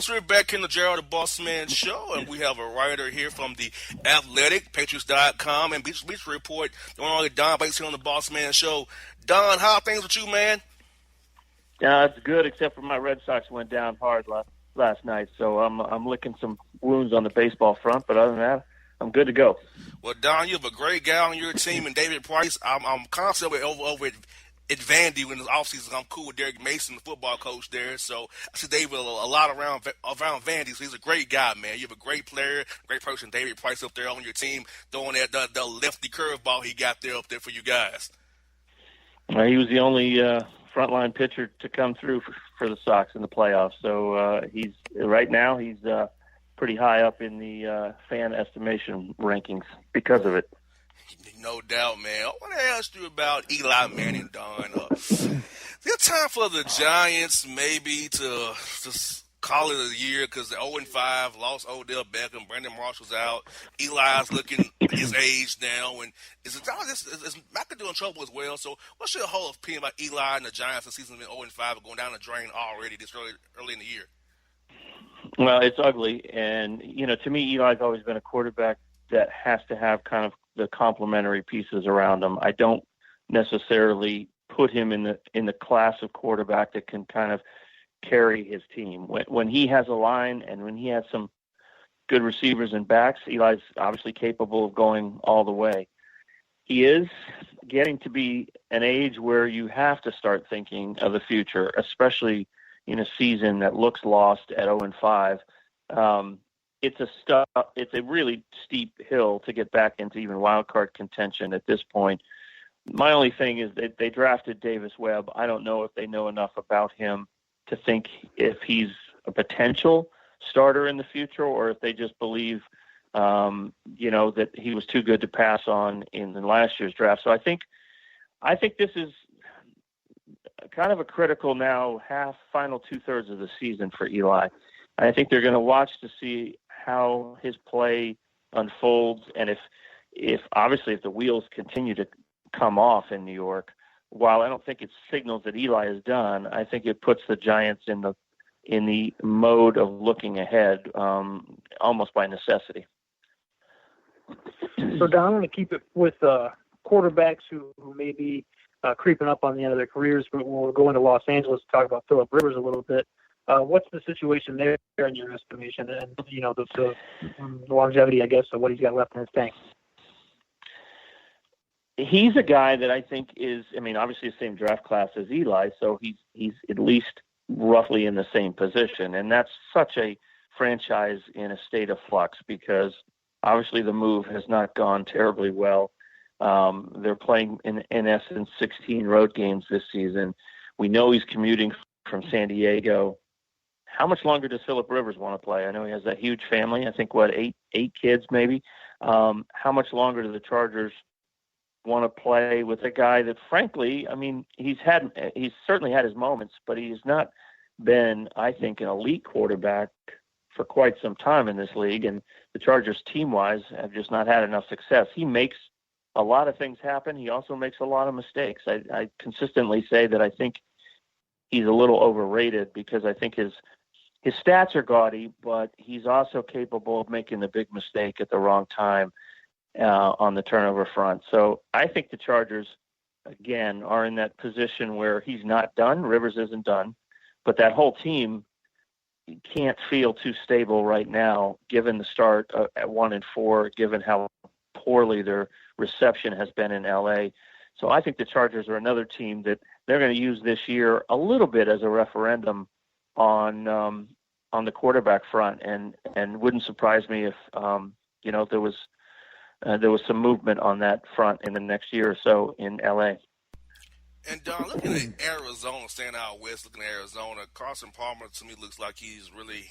folks, we're back in the Gerald the Bossman Show, and we have a writer here from the Athletic, Patriots.com, and Beach Report, the one only Don Bates here on the Bossman Show. Don, how are things with you, man? It's good, except for my Red Sox went down hard last night, so I'm licking some wounds on the baseball front, but other than that, I'm good to go. Well, Don, you have a great guy on your team, and David Price. I'm constantly over at Vandy in the offseason. I'm cool with Derek Mason, the football coach there. So I see David a lot around Vandy. So he's a great guy, man. You have a great player, great person, David Price up there on your team, throwing that the lefty curveball he got there up there for you guys. He was the only frontline pitcher to come through for the Sox in the playoffs. So he's pretty high up in the fan estimation rankings because of it. No doubt, man. I want to ask you about Eli Manning, Don. Is there time for the Giants maybe to call it a year because they're 0-5, lost Odell Beckham, Brandon Marshall's out, Eli's looking his age now, and is McAdoo in trouble as well? So what's your whole opinion about Eli and the Giants? The season's been 0-5 and going down the drain already this early in the year. Well, it's ugly, and to me, Eli's always been a quarterback that has to have kind of the complementary pieces around him. I don't necessarily put him in the class of quarterback that can kind of carry his team. When he has a line and when he has some good receivers and backs, Eli's obviously capable of going all the way. He is getting to be an age where you have to start thinking of the future, especially in a season that looks lost at 0-5. It's a really steep hill to get back into even wild card contention at this point. My only thing is that they drafted Davis Webb. I don't know if they know enough about him to think if he's a potential starter in the future, or if they just believe, that he was too good to pass on in last year's draft. So I think this is kind of a critical now final 2/3 of the season for Eli. I think they're going to watch to see how his play unfolds, and if obviously if the wheels continue to come off in New York, while I don't think it signals that Eli is done, I think it puts the Giants in the mode of looking ahead, almost by necessity. So Don, I'm going to keep it with quarterbacks who may be creeping up on the end of their careers, but we'll go into Los Angeles to talk about Phillip Rivers a little bit. What's the situation there in your estimation, and the longevity, I guess, of what he's got left in his tank? He's a guy that I think is, obviously the same draft class as Eli, so he's at least roughly in the same position, and that's such a franchise in a state of flux because obviously the move has not gone terribly well. They're playing in essence 16 road games this season. We know he's commuting from San Diego. How much longer does Phillip Rivers want to play? I know he has that huge family. I think, eight kids maybe. How much longer do the Chargers want to play with a guy that, frankly, he's certainly had his moments, but he's not been, I think, an elite quarterback for quite some time in this league. And the Chargers team-wise have just not had enough success. He makes a lot of things happen. He also makes a lot of mistakes. I consistently say that I think he's a little overrated because I think his stats are gaudy, but he's also capable of making the big mistake at the wrong time on the turnover front. So I think the Chargers, again, are in that position where he's not done. Rivers isn't done, but that whole team can't feel too stable right now, given the start at 1-4, given how poorly their reception has been in LA. So I think the Chargers are another team that they're going to use this year a little bit as a referendum on the quarterback front, and wouldn't surprise me if there was some movement on that front in the next year or so in LA. And Don, looking at Arizona, staying out west, looking at Arizona, Carson Palmer to me looks like he's really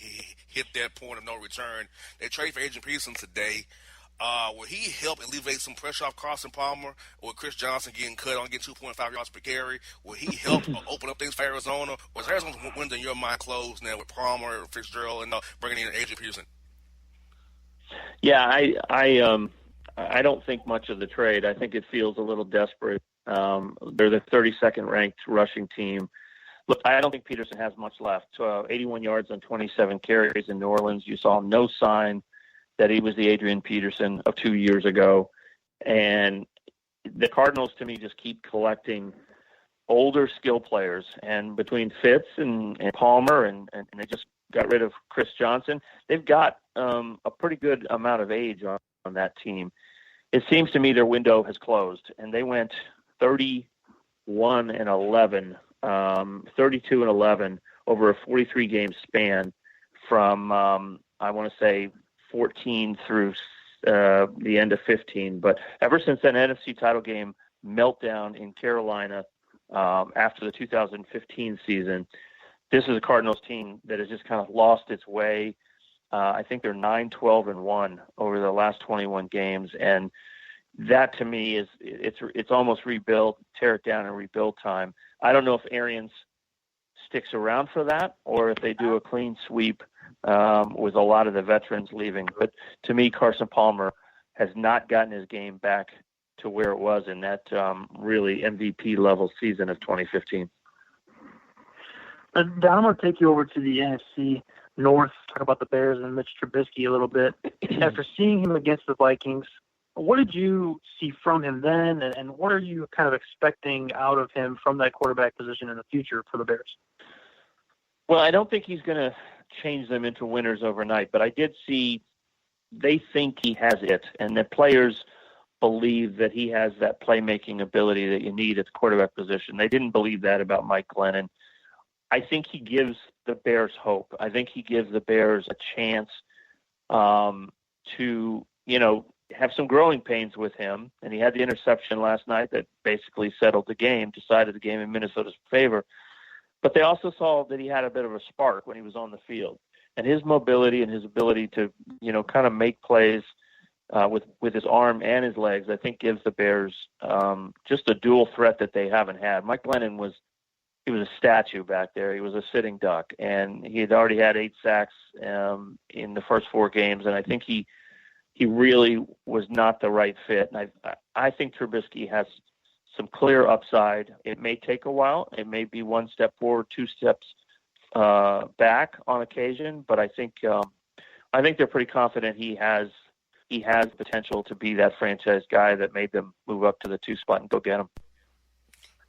hit that point of no return. They traded for Adrian Peterson today. Will he help alleviate some pressure off Carson Palmer, or Chris Johnson getting cut on getting 2.5 yards per carry? Will he help open up things for Arizona, or is Arizona's window in your mind closed now with Palmer, Fitzgerald, and bringing in Adrian Peterson? Yeah, I don't think much of the trade. I think it feels a little desperate. They're the 32nd ranked rushing team. Look, I don't think Peterson has much left. 81 yards on 27 carries in New Orleans. You saw no sign that he was the Adrian Peterson of 2 years ago. And the Cardinals, to me, just keep collecting older skill players. And between Fitz and Palmer, and they just got rid of Chris Johnson, they've got a pretty good amount of age on that team. It seems to me their window has closed, and they went 31-11, 32-11 over a 43-game span from, I want to say, 14 through the end of 15. But ever since that NFC title game meltdown in Carolina after the 2015 season, this is a Cardinals team that has just kind of lost its way. I think they're 9-12-1 over the last 21 games, and that to me is it's almost rebuild, tear it down and rebuild time. I don't know if Arians sticks around for that or if they do a clean sweep with a lot of the veterans leaving. But to me, Carson Palmer has not gotten his game back to where it was in that really MVP level season of 2015. Don, I'm going to take you over to the NFC North, talk about the Bears and Mitch Trubisky a little bit. After seeing him against the Vikings, what did you see from him then, and what are you kind of expecting out of him from that quarterback position in the future for the Bears? Well, I don't think he's going to change them into winners overnight, but I did see they think he has it, and the players believe that he has that playmaking ability that you need at the quarterback position. They didn't believe that about Mike Glennon. I think he gives the Bears hope. I think he gives the Bears a chance to, have some growing pains with him. And he had the interception last night that basically settled the game, decided the game in Minnesota's favor. But they also saw that he had a bit of a spark when he was on the field. And his mobility and his ability to, kind of make plays with his arm and his legs, I think gives the Bears just a dual threat that they haven't had. Mike Glennon was a statue back there. He was a sitting duck, and he had already had 8 sacks in the first 4 games. And I think he really was not the right fit. And I think Trubisky has some clear upside. It may take a while. It may be 1 step forward, 2 steps back on occasion. But I think they're pretty confident he has potential to be that franchise guy that made them move up to the 2 spot and go get him.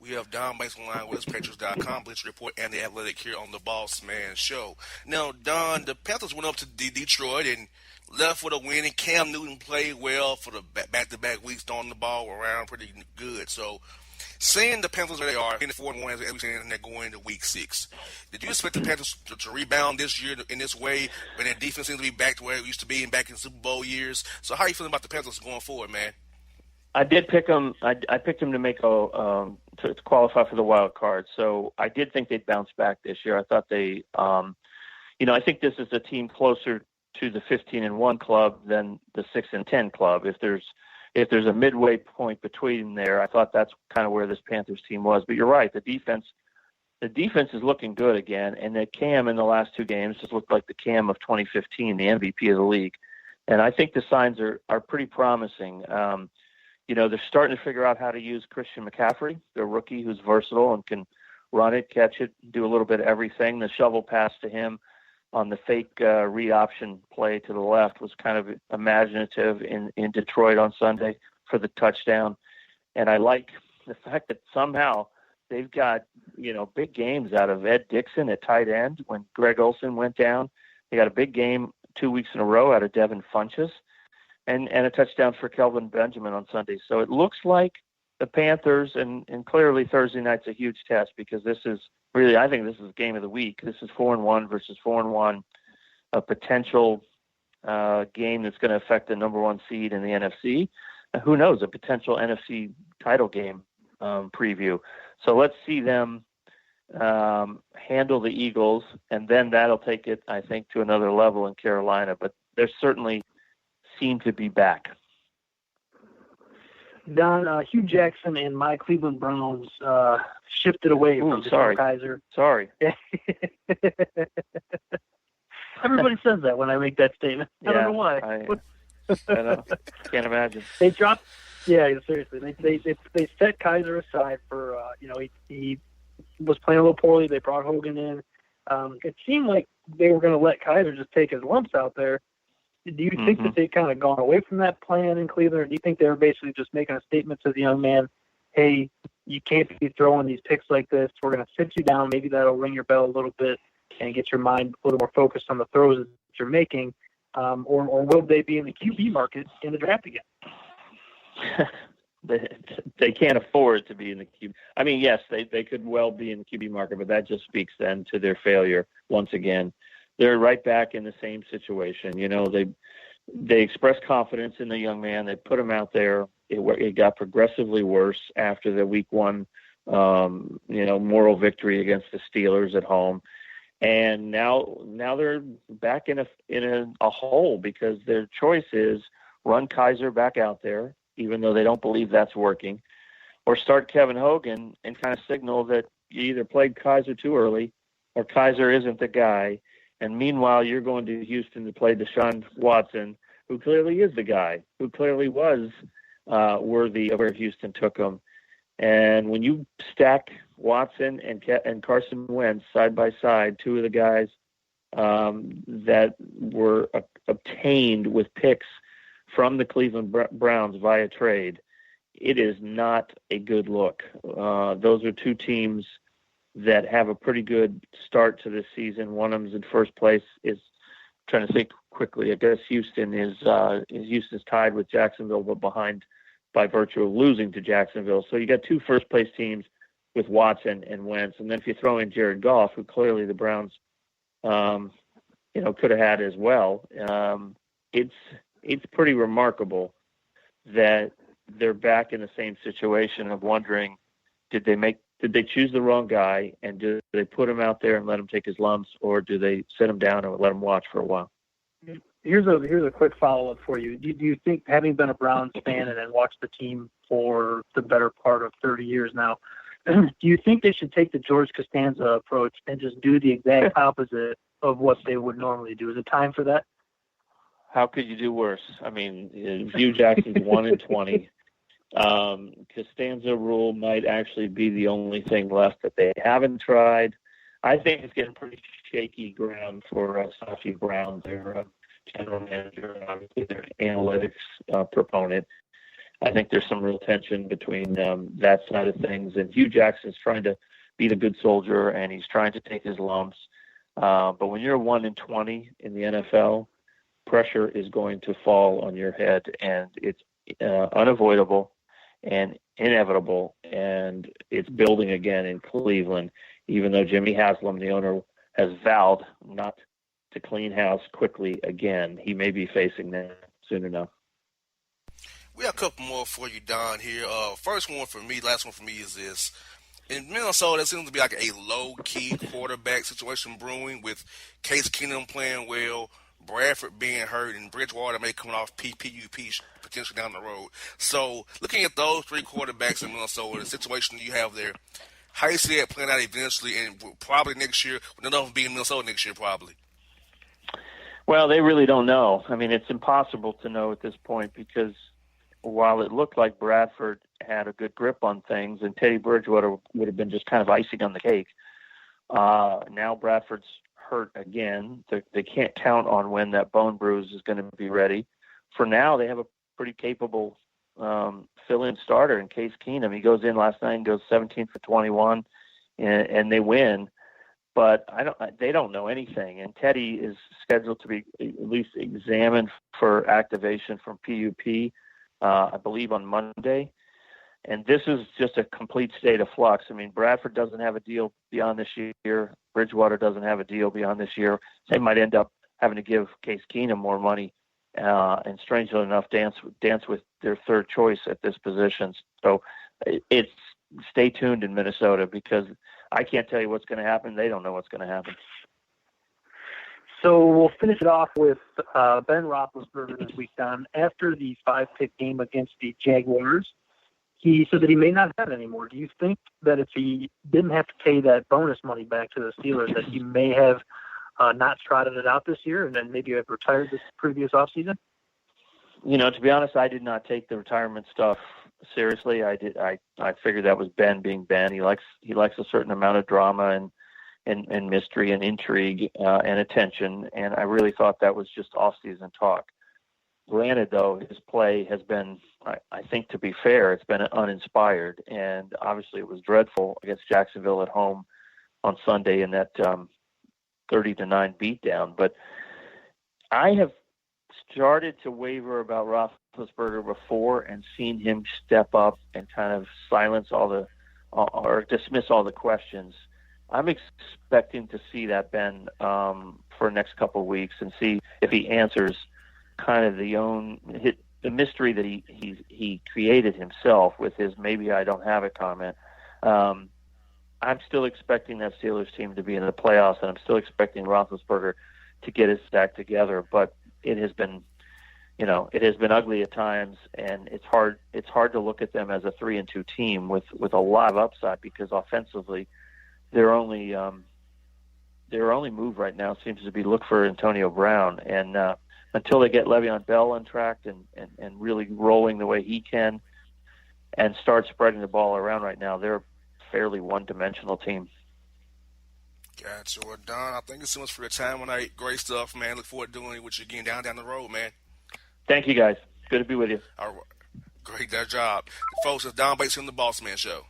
We have Don Banks online with Patriots.com, Blitz Report, and the Athletic here on the Bossman Show. Now, Don, the Panthers went up to Detroit and left with a win, and Cam Newton played well for the back-to-back weeks, throwing the ball around pretty good. So, seeing the Panthers where they are, in the 4-1 as we saying, and they're going into Week 6, did you expect the Panthers to rebound this year in this way, when their defense seems to be back to where it used to be and back in Super Bowl years? So, how are you feeling about the Panthers going forward, man? I did pick them. I picked them to make to qualify for the wild card. So I did think they'd bounce back this year. I thought they, I think this is a team closer to the 15-1 club than the 6-10 club. If there's a midway point between there, I thought that's kind of where this Panthers team was. But you're right. The defense is looking good again, and the Cam in the last 2 games just looked like the Cam of 2015, the MVP of the league. And I think the signs are pretty promising. They're starting to figure out how to use Christian McCaffrey, their rookie who's versatile and can run it, catch it, do a little bit of everything. The shovel pass to him on the fake read option play to the left was kind of imaginative in Detroit on Sunday for the touchdown. And I like the fact that somehow they've got, big games out of Ed Dixon at tight end when Greg Olsen went down. They got a big game 2 weeks in a row out of Devin Funchess. And a touchdown for Kelvin Benjamin on Sunday. So it looks like the Panthers, and clearly Thursday night's a huge test because this is really, I think this is game of the week. This is 4-1 versus 4-1, a potential game that's going to affect the number 1 seed in the NFC. Who knows, a potential NFC title game preview. So let's see them handle the Eagles, and then that'll take it, I think, to another level in Carolina. But they're certainly seem to be back. Don, Hugh Jackson and my Cleveland Browns shifted away from DeShone Kizer. Sorry. Everybody says that when I make that statement. I don't know why. I know. Can't imagine. They dropped. Yeah, seriously. They set Kizer aside for he was playing a little poorly. They brought Hogan in. It seemed like they were going to let Kaiser just take his lumps out there. Do you think that they kind of gone away from that plan in Cleveland, or do you think they were basically just making a statement to the young man, hey, you can't be throwing these picks like this. We're going to sit you down. Maybe that'll ring your bell a little bit and get your mind a little more focused on the throws that you're making. Or will they be in the QB market in the draft again? They can't afford to be in the QB. I mean, yes, they could well be in the QB market, but that just speaks then to their failure once again. They're right back in the same situation. You know, they expressed confidence in the young man. They put him out there. It got progressively worse after the week one, moral victory against the Steelers at home. And now they're back in a hole because their choice is run Kaiser back out there, even though they don't believe that's working, or start Kevin Hogan and kind of signal that you either played Kaiser too early or Kaiser isn't the guy. And meanwhile, you're going to Houston to play Deshaun Watson, who clearly is the guy, who clearly was worthy of where Houston took him. And when you stack Watson and Carson Wentz side by side, two of the guys that were obtained with picks from the Cleveland Browns via trade, it is not a good look. Those are two teams that have a pretty good start to this season. One of them's in first place. Is trying to think quickly. I guess Houston's tied with Jacksonville, but behind by virtue of losing to Jacksonville. So you got two first place teams with Watson and Wentz, and then if you throw in Jared Goff, who clearly the Browns, could have had as well. It's pretty remarkable that they're back in the same situation of wondering, did they choose the wrong guy, and do they put him out there and let him take his lumps, or do they sit him down and let him watch for a while? Here's a quick follow-up for you. Do you think, having been a Browns fan and then watched the team for the better part of 30 years now, do you think they should take the George Costanza approach and just do the exact opposite of what they would normally do? Is it time for that? How could you do worse? I mean, Hugh Jackson's 1-20. Costanza rule might actually be the only thing left that they haven't tried. I think it's getting pretty shaky ground for Sashi Brown, their general manager, and obviously their analytics proponent. I think there's some real tension between that side of things. And Hugh Jackson's trying to be the good soldier, and he's trying to take his lumps. But when you're 1-20 in the NFL, pressure is going to fall on your head, and it's unavoidable and inevitable, and it's building again in Cleveland, even though Jimmy Haslam, the owner, has vowed not to clean house quickly again. He may be facing that soon enough. We have a couple more for you, Don, here. First one for me, last one for me is this. In Minnesota, it seems to be like a low-key quarterback situation brewing with Case Keenum playing well, Bradford being hurt, and Bridgewater may come off PUP potentially down the road. So looking at those three quarterbacks in Minnesota, the situation you have there, how you see it playing out eventually and probably next year, with none of them being in Minnesota next year probably? Well, they really don't know. I mean, it's impossible to know at this point because while it looked like Bradford had a good grip on things and Teddy Bridgewater would have been just kind of icing on the cake, now Bradford's hurt again. They can't count on when that bone bruise is going to be ready. For now, they have a pretty capable fill-in starter in Case Keenum. He goes in last night and goes 17 for 21, and they win. But they don't know anything. And Teddy is scheduled to be at least examined for activation from PUP, I believe, on Monday. And this is just a complete state of flux. I mean, Bradford doesn't have a deal beyond this year. Bridgewater doesn't have a deal beyond this year. They might end up having to give Case Keenum more money, and strangely enough, dance with their third choice at this position. So it's stay tuned in Minnesota because I can't tell you what's going to happen. They don't know what's going to happen. So we'll finish it off with Ben Roethlisberger this week, Don. After the 5-pick game against the Jaguars, he said that he may not have it anymore. Do you think that if he didn't have to pay that bonus money back to the Steelers, that he may have not trotted it out this year and then maybe have retired this previous offseason? To be honest, I did not take the retirement stuff seriously. I figured that was Ben being Ben. He likes a certain amount of drama and mystery and intrigue and attention. And I really thought that was just off-season talk. Granted, though, his play has been, I think, to be fair, it's been uninspired. And obviously it was dreadful against Jacksonville at home on Sunday in that 30-9 beatdown. But I have started to waver about Roethlisberger before and seen him step up and kind of silence or dismiss all the questions. I'm expecting to see that, Ben, for the next couple of weeks and see if he answers kind of the mystery that he created himself with his "maybe I don't have a" comment. I'm still expecting that Steelers team to be in the playoffs, and I'm still expecting Roethlisberger to get his act together. But it has been ugly at times, and it's hard to look at them as a 3-2 team with a lot of upside, because offensively, their only move right now seems to be look for Antonio Brown, and until they get Le'Veon Bell on track and really rolling the way he can and start spreading the ball around right now, they're a fairly one-dimensional team. Gotcha. Well, Don, I thank you so much for your time tonight. Great stuff, man. Look forward to doing it with you again down the road, man. Thank you, guys. Good to be with you. All right. Great job. Folks, it's Don Bates from the Bossman Show.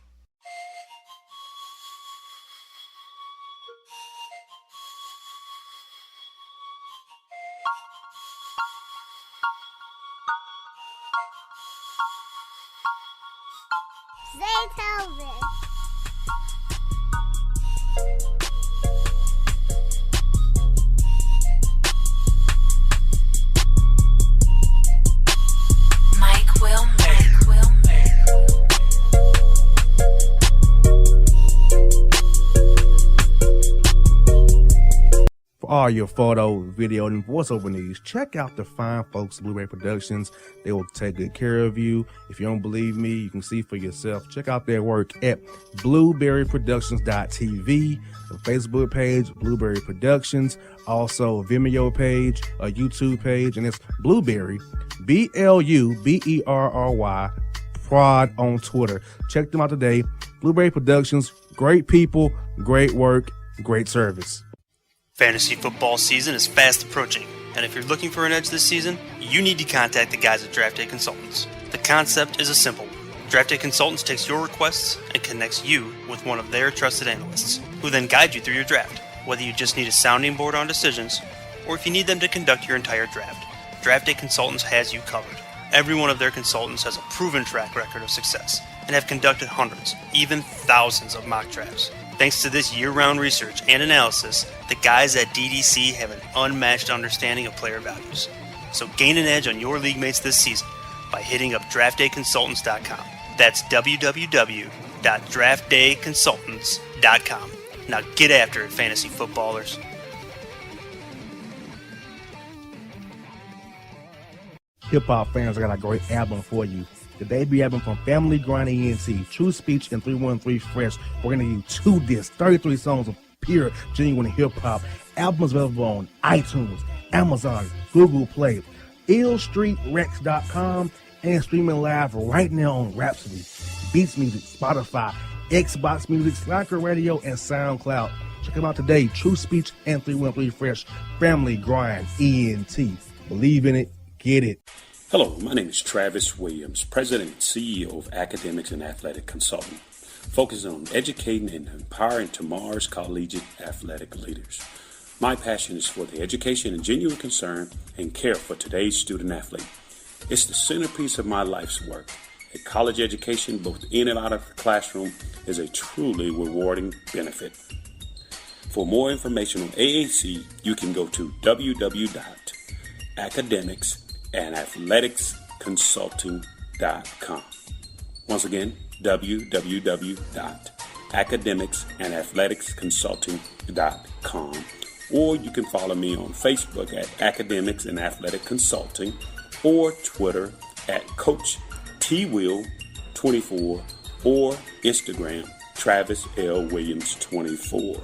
All your photo, video, and voiceover needs, check out the fine folks at Blueberry Productions. They will take good care of you. If you don't believe me, you can see for yourself. Check out their work at blueberryproductions.tv, the Facebook page, Blueberry Productions, also a Vimeo page, a YouTube page, and it's Blueberry, BLUBERRY, Prod on Twitter. Check them out today. Blueberry Productions, great people, great work, great service. Fantasy football season is fast approaching, and if you're looking for an edge this season, you need to contact the guys at Draft Day Consultants. The concept is a simple one. Draft Day Consultants takes your requests and connects you with one of their trusted analysts, who then guide you through your draft, whether you just need a sounding board on decisions, or if you need them to conduct your entire draft. Draft Day Consultants has you covered. Every one of their consultants has a proven track record of success, and have conducted hundreds, even thousands of mock drafts. Thanks to this year-round research and analysis, the guys at DDC have an unmatched understanding of player values. So gain an edge on your league mates this season by hitting up draftdayconsultants.com. That's www.draftdayconsultants.com. Now get after it, fantasy footballers. Hip-hop fans, I got a great album for you. The debut album from Family Grind ENT, True Speech and 313 Fresh. We're going to give you 2 discs, 33 songs of pure, genuine hip-hop. Albums available on iTunes, Amazon, Google Play, illstreetrex.com, and streaming live right now on Rhapsody, Beats Music, Spotify, Xbox Music, Slacker Radio, and SoundCloud. Check them out today. True Speech and 313 Fresh. Family Grind ENT. Believe in it. Get it. Hello, my name is Travis Williams, President and CEO of Academics and Athletic Consulting, focusing on educating and empowering tomorrow's collegiate athletic leaders. My passion is for the education and genuine concern and care for today's student athlete. It's the centerpiece of my life's work. A college education, both in and out of the classroom, is a truly rewarding benefit. For more information on AAC, you can go to www.academicsandathleticsconsulting.com. Once again, www.academicsandathleticsconsulting.com. Or you can follow me on Facebook at Academics and Athletic Consulting, or Twitter at Coach TWill24, or Instagram Travis L. Williams 24.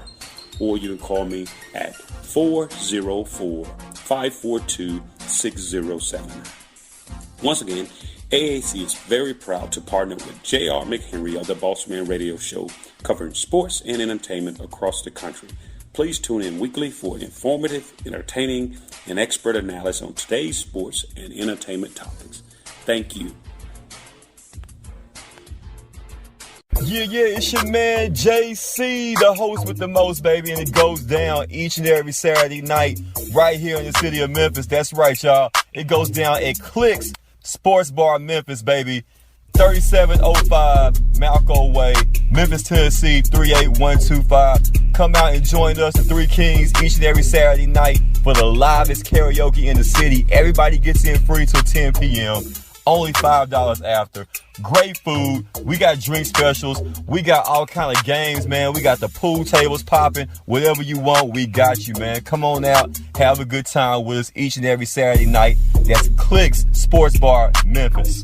Or you can call me at 404-542-6079. Once again, AAC is very proud to partner with J.R. McHenry of the Bossman Radio Show, covering sports and entertainment across the country. Please tune in weekly for informative, entertaining, and expert analysis on today's sports and entertainment topics. Thank you. Yeah, it's your man JC, the host with the most, baby, and it goes down each and every Saturday night right here in the city of Memphis. That's right, y'all. It goes down at Clicks Sports Bar Memphis, baby. 3705 Malco Way, Memphis, Tennessee, 38125. Come out and join us, the Three Kings, each and every Saturday night for the livest karaoke in the city. Everybody gets in free till 10 p.m. Only $5 after. Great food. We got drink specials. We got all kind of games, man. We got the pool tables popping. Whatever you want, we got you, man. Come on out. Have a good time with us each and every Saturday night. That's Clicks Sports Bar, Memphis.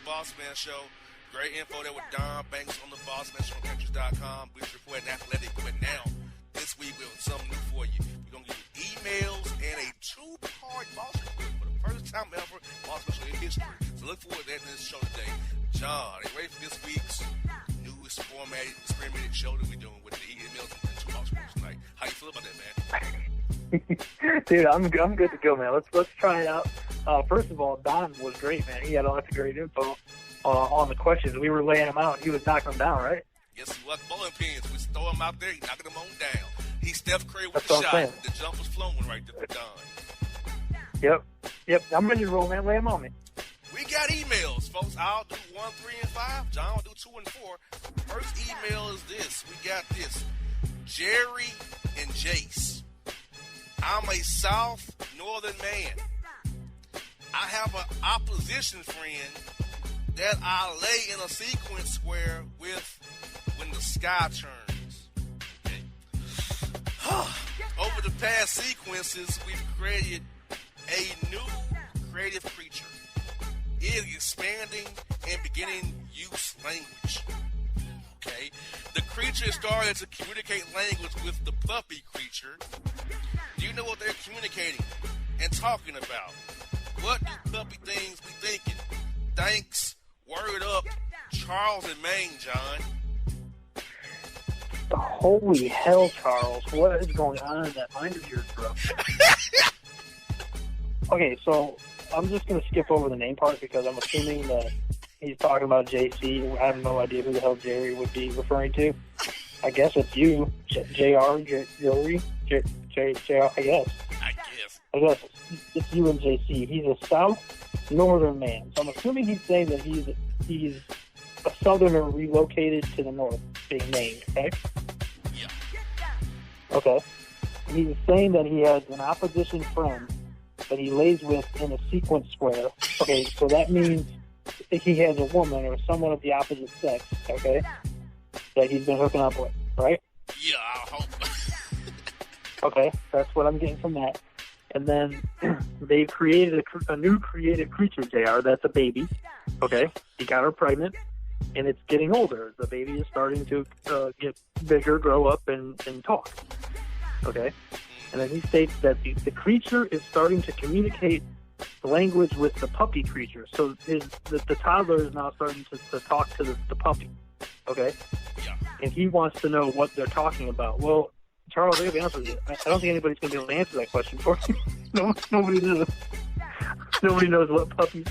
Bossman Show. Great info there with Don Banks on the Bossman Show on Countries.com. We're reporting athletic, but now, this week we have something new for you. We're going to give you emails and a two-part Bossman Show for the first time ever Bossman Show in history. So look forward to that in this show today. John, are you ready for this week's newest formatted, experimented show that we're doing with the emails and two Bossman Shows tonight? How you feel about that, man? Dude, I'm good to go, man. Let's try it out. First of all, Don was great, man. He had lots of great info on the questions. We were laying them out. He was knocking them down, right? Yes, he was bowling pins. We throw him out there. He's knocking them on down. He's Steph Curry with the shot. The jump was flowing right there for Don. Yep. I'm ready to roll, man. Lay them on me. We got emails, folks. I'll do 1, 3, and 5. John will do 2 and 4. First email is this. We got this. Jerry and Jace. I'm a South Northern man. I have an opposition friend that I lay in a sequence square with when the sky turns. Okay. Over the past sequences, we've created a new creative creature. It is expanding and beginning use language. Okay. The creature started to communicate language with the puppy creature. Do you know what they're communicating and talking about? What do puppy things be thinking? Thanks. Word up. Charles in Maine, John. Holy hell, Charles. What is going on in that mind of yours, bro? Okay, so I'm just going to skip over the name part because I'm assuming that he's talking about JC. I have no idea who the hell Jerry would be referring to. I guess it's you, JR, Jerry, JR, I guess. I guess it's you and JC. He's a South Northern man. So I'm assuming he's saying that he's a Southerner relocated to the North, being named, right? Yeah. Okay. He's saying that he has an opposition friend that he lays with in a sequence square. Okay, so that means he has a woman or someone of the opposite sex, okay, that he's been hooking up with, right? Yeah, I hope. Okay, that's what I'm getting from that. And then they've created a new creative creature, JR. That's a baby. Okay, he got her pregnant, and it's getting older. The baby is starting to get bigger, grow up, and talk. Okay, and then he states that the creature is starting to communicate language with the puppy creature. So the toddler is now starting to talk to the puppy. Okay, yeah. And he wants to know what they're talking about. Well, Charles, I gotta be honest with you. I don't think anybody's gonna be able to answer that question for you. Nobody knows. Nobody knows what puppies.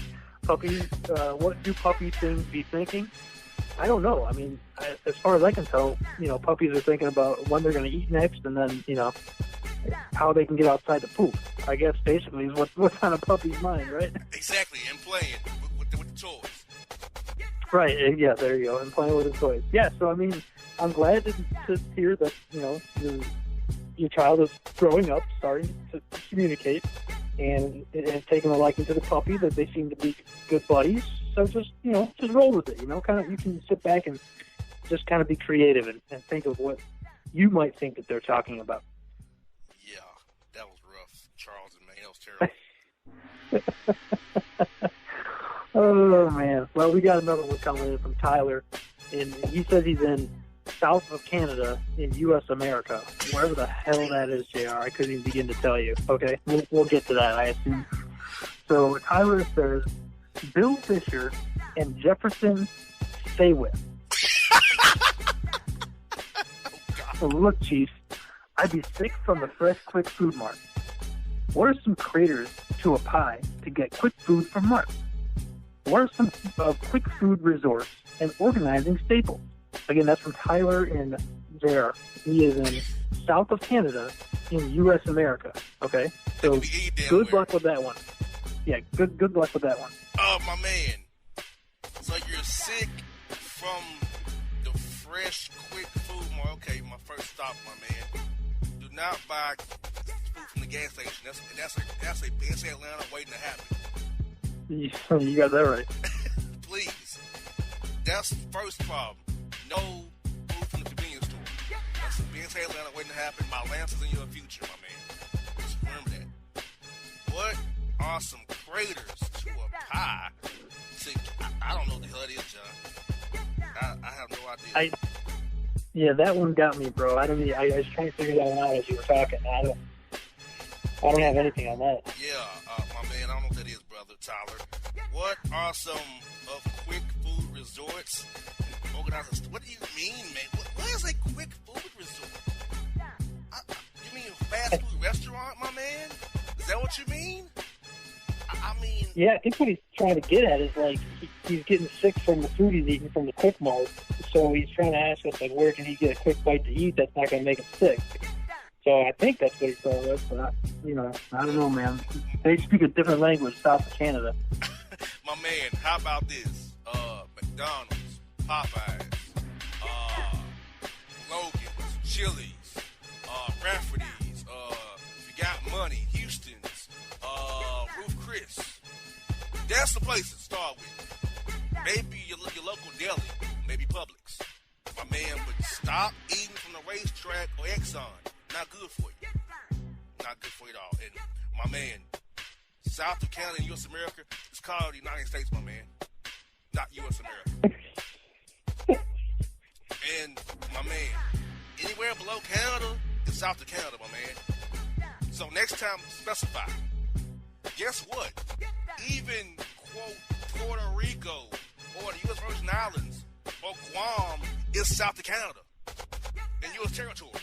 What do puppy things be thinking? I don't know. I mean, as far as I can tell, puppies are thinking about when they're gonna eat next, and then how they can get outside to poop. I guess basically is what's on a puppy's mind, right? Exactly, and playing with the toys. Right. Yeah. There you go. And playing with his toys. Yeah. So I mean, I'm glad to hear that your child is growing up, starting to communicate, and taking a liking to the puppy. That they seem to be good buddies. So just roll with it. Kind of, you can sit back and just kind of be creative and think of what you might think that they're talking about. Yeah, that was rough, Charles, and man, that was terrible. Oh man! Well, we got another one coming in from Tyler, and he says he's in south of Canada in U.S. America, wherever the hell that is. JR, I couldn't even begin to tell you. Okay, we'll get to that, I assume. So Tyler says Bill Fisher and Jefferson Saywick. So look, Chief, I'd be sick from the fresh, quick food mart. What are some craters to a pie to get quick food from Mart? What are some quick food resorts and organizing staples? Again, that's from Tyler and JR. He is in south of Canada in U.S. America. Okay? So good luck with that one. Yeah, good luck with that one. Oh, my man. So you're sick from the fresh, quick food mart. Okay, my first stop, my man. Do not buy food from the gas station. That's a Ben's Atlanta waiting to happen. You got that right. Please. That's the first problem. No food from the convenience store. That's a Ben's Atlanta waiting to happen. My lamps is in your future, my man. Just remember that. What are some craters to a pie? See, I don't know what the hell it is, John. I have no idea. Yeah, that one got me, bro. I was trying to figure that one out as you were talking. I don't have anything on that. Yeah, my man, I don't know what that is, brother Tyler. What are some of quick food resorts and organizers? What do you mean, man? What is a quick food resort? You mean a fast food restaurant, my man? Is that what you mean? I mean... Yeah, I think what he's trying to get at is, like, he's getting sick from the food he's eating from the quick mart. So he's trying to ask us, like, where can he get a quick bite to eat that's not going to make him sick? So I think that's what he's telling us, but I don't know, man. They speak a different language south of Canada. My man, how about this? McDonald's, Popeyes, Logan's, Chili's, Rafferty's, if you got money, Houston's, Ruth Chris. That's the place to start with. Maybe your local deli, maybe Publix. My man, but stop eating from the racetrack or Exxon. Not good for you. Not good for you at all. And my man, south of Canada and U.S. America, it's called the United States, my man. Not U.S. America. And my man, anywhere below Canada is south of Canada, my man. So next time, specify. Guess what? Even, quote, Puerto Rico or the U.S. Virgin Islands or Guam is south of Canada and U.S. territories.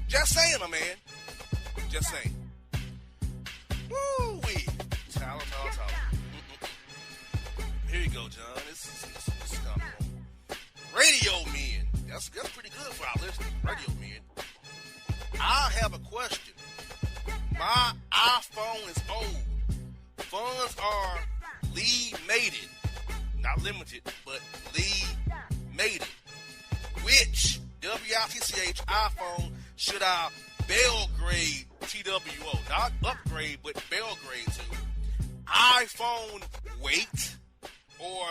Just saying, my man. Just saying. Woo-wee. Tyler. Here you go, John. This is coming on. Radio men. That's pretty good for our listeners. Radio men. I have a question. My iPhone is old. Funds are Lee-mated. Not limited, but Lee-mated. Which WITCH iPhone should I Belgrade TWO? Not upgrade, but Belgrade to. iPhone Wait or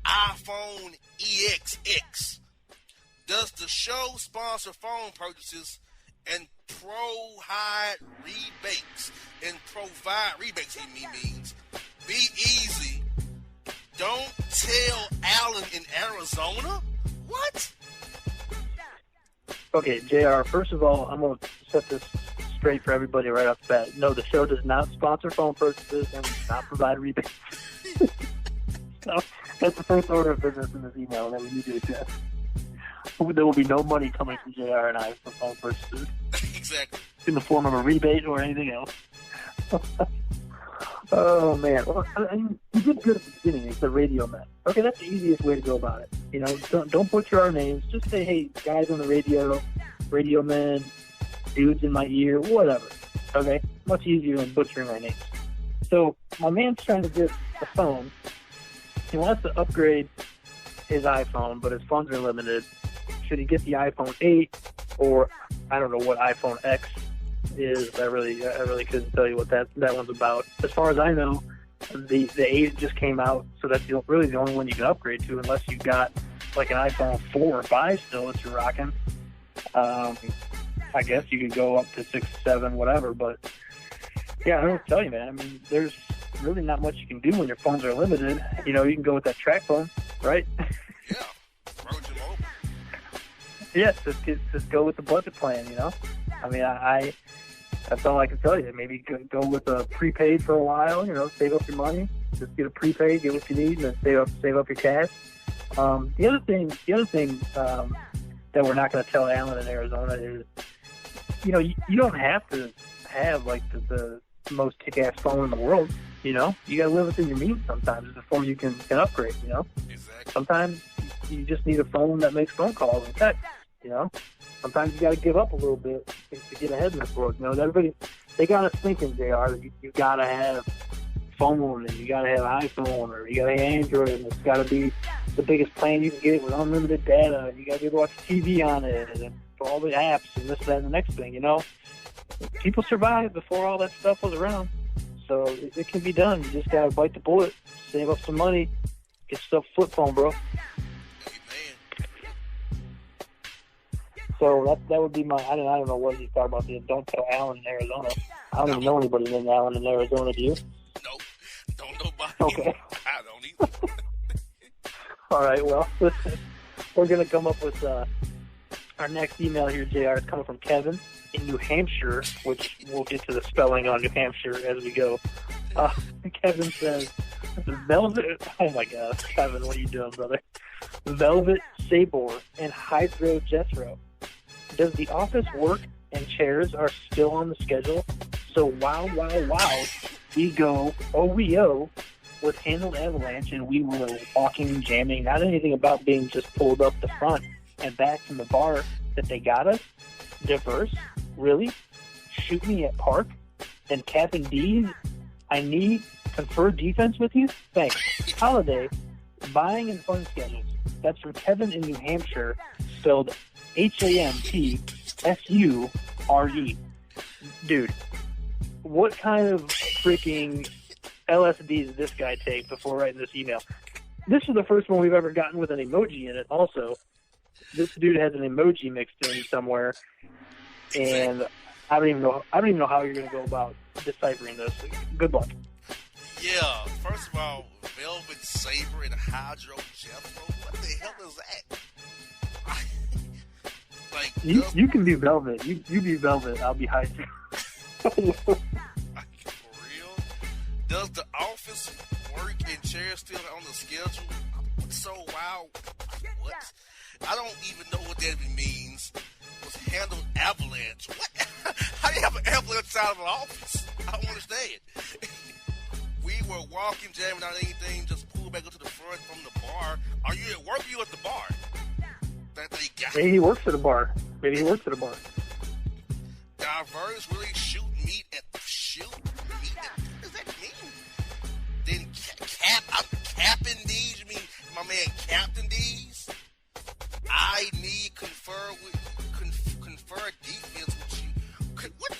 iPhone EXX? Does the show sponsor phone purchases and provide rebates? And provide rebates, he means. Be easy. Don't tell Alan in Arizona? What? Okay, JR, first of all, I'm going to set this straight for everybody right off the bat. No, the show does not sponsor phone purchases and does not provide rebates. So that's the first order of business in this email that we need to address. There will be no money coming from JR and I for phone purchases. Exactly. In the form of a rebate or anything else. Oh, man. Well, I mean, you did good at the beginning. It's the radio man. Okay, that's the easiest way to go about it. Don't butcher our names. Just say, hey, guys on the radio men, dudes in my ear, whatever. Okay? Much easier than butchering our names. So, my man's trying to get a phone. He wants to upgrade his iPhone, but his funds are limited. Should he get the iPhone 8, or I don't know what iPhone X is? I really couldn't tell you what that one's about. As far as I know, the 8 just came out, so that's really the only one you can upgrade to, unless you've got like an iPhone 4 or 5 still that you're rocking. I guess you could go up to 6, 7, whatever, but yeah, I don't know what to tell you, man. I mean, there's really not much you can do when your phones are limited. You know, you can go with that track phone, right? Yeah, Virgin Mobile. Yeah, just go with the budget plan, you know? I mean, that's all I can tell you. Maybe go with a prepaid for a while, you know, save up your money. Just get a prepaid, get what you need, and then save up your cash. The other thing that we're not going to tell Alan in Arizona is, you know, you don't have to have like the most kick-ass phone in the world. You know, you got to live within your means sometimes before you can upgrade. You know, Exactly. sometimes you just need a phone that makes phone calls and text. You know, sometimes you got to give up a little bit to get ahead in this world. You know, they got us thinking, JR, that you got to have phone and you got to have iPhone or you got to have Android and it's got to be the biggest plan you can get with unlimited data and you got to be able to watch TV on it and all the apps and this, that, and the next thing. You know, people survived before all that stuff was around. So it can be done. You just got to bite the bullet, save up some money, get yourself a flip phone, bro. Amen. So that would be my, I don't know what he's talking about. Don't tell Alan in Arizona. I don't even know anybody named Alan in Arizona, do you? Nope. Don't nobody. Okay. I don't either. All right, well, listen, we're going to come up with our next email here, JR. It's coming from Kevin in New Hampshire, which we'll get to the spelling on New Hampshire as we go. Kevin says, Velvet, oh my God, Kevin, what are you doing, brother? Velvet Sabor and Hydro Jethro. Does the office work and chairs are still on the schedule? So wow, we go OEO with Handled Avalanche and we were walking, jamming, not anything about being just pulled up the front and back from the bar that they got us. Diverse? Really? Shoot me at Park? And Captain D's? I need confer defense with you? Thanks. Holiday, buying and fun schedules. That's from Kevin in New Hampshire, spelled HAMTSURE. Dude, what kind of freaking LSD did this guy take before writing this email? This is the first one we've ever gotten with an emoji in it also. This dude has an emoji mixed in somewhere, and I don't even know how you're going to go about deciphering this. Good luck. Yeah, first of all, Velvet Saber and Hydro Jethro. What the hell is that? Like you can be Velvet. You be Velvet. I'll be Hydro. For real? Does the office work and chairs still on the schedule? So wow, what? I don't even know what that even means. Was Handled Avalanche? What? How do you have an avalanche out of an office? I don't understand. We were walking, jamming, not anything, just pulled back up to the front from the bar. Are you at work or you at the bar? That they got. Maybe he works at a bar. Diverse really shoot meat at what does that mean? Then Captain D's, you mean my man Captain D's? I need confer defense with you. What do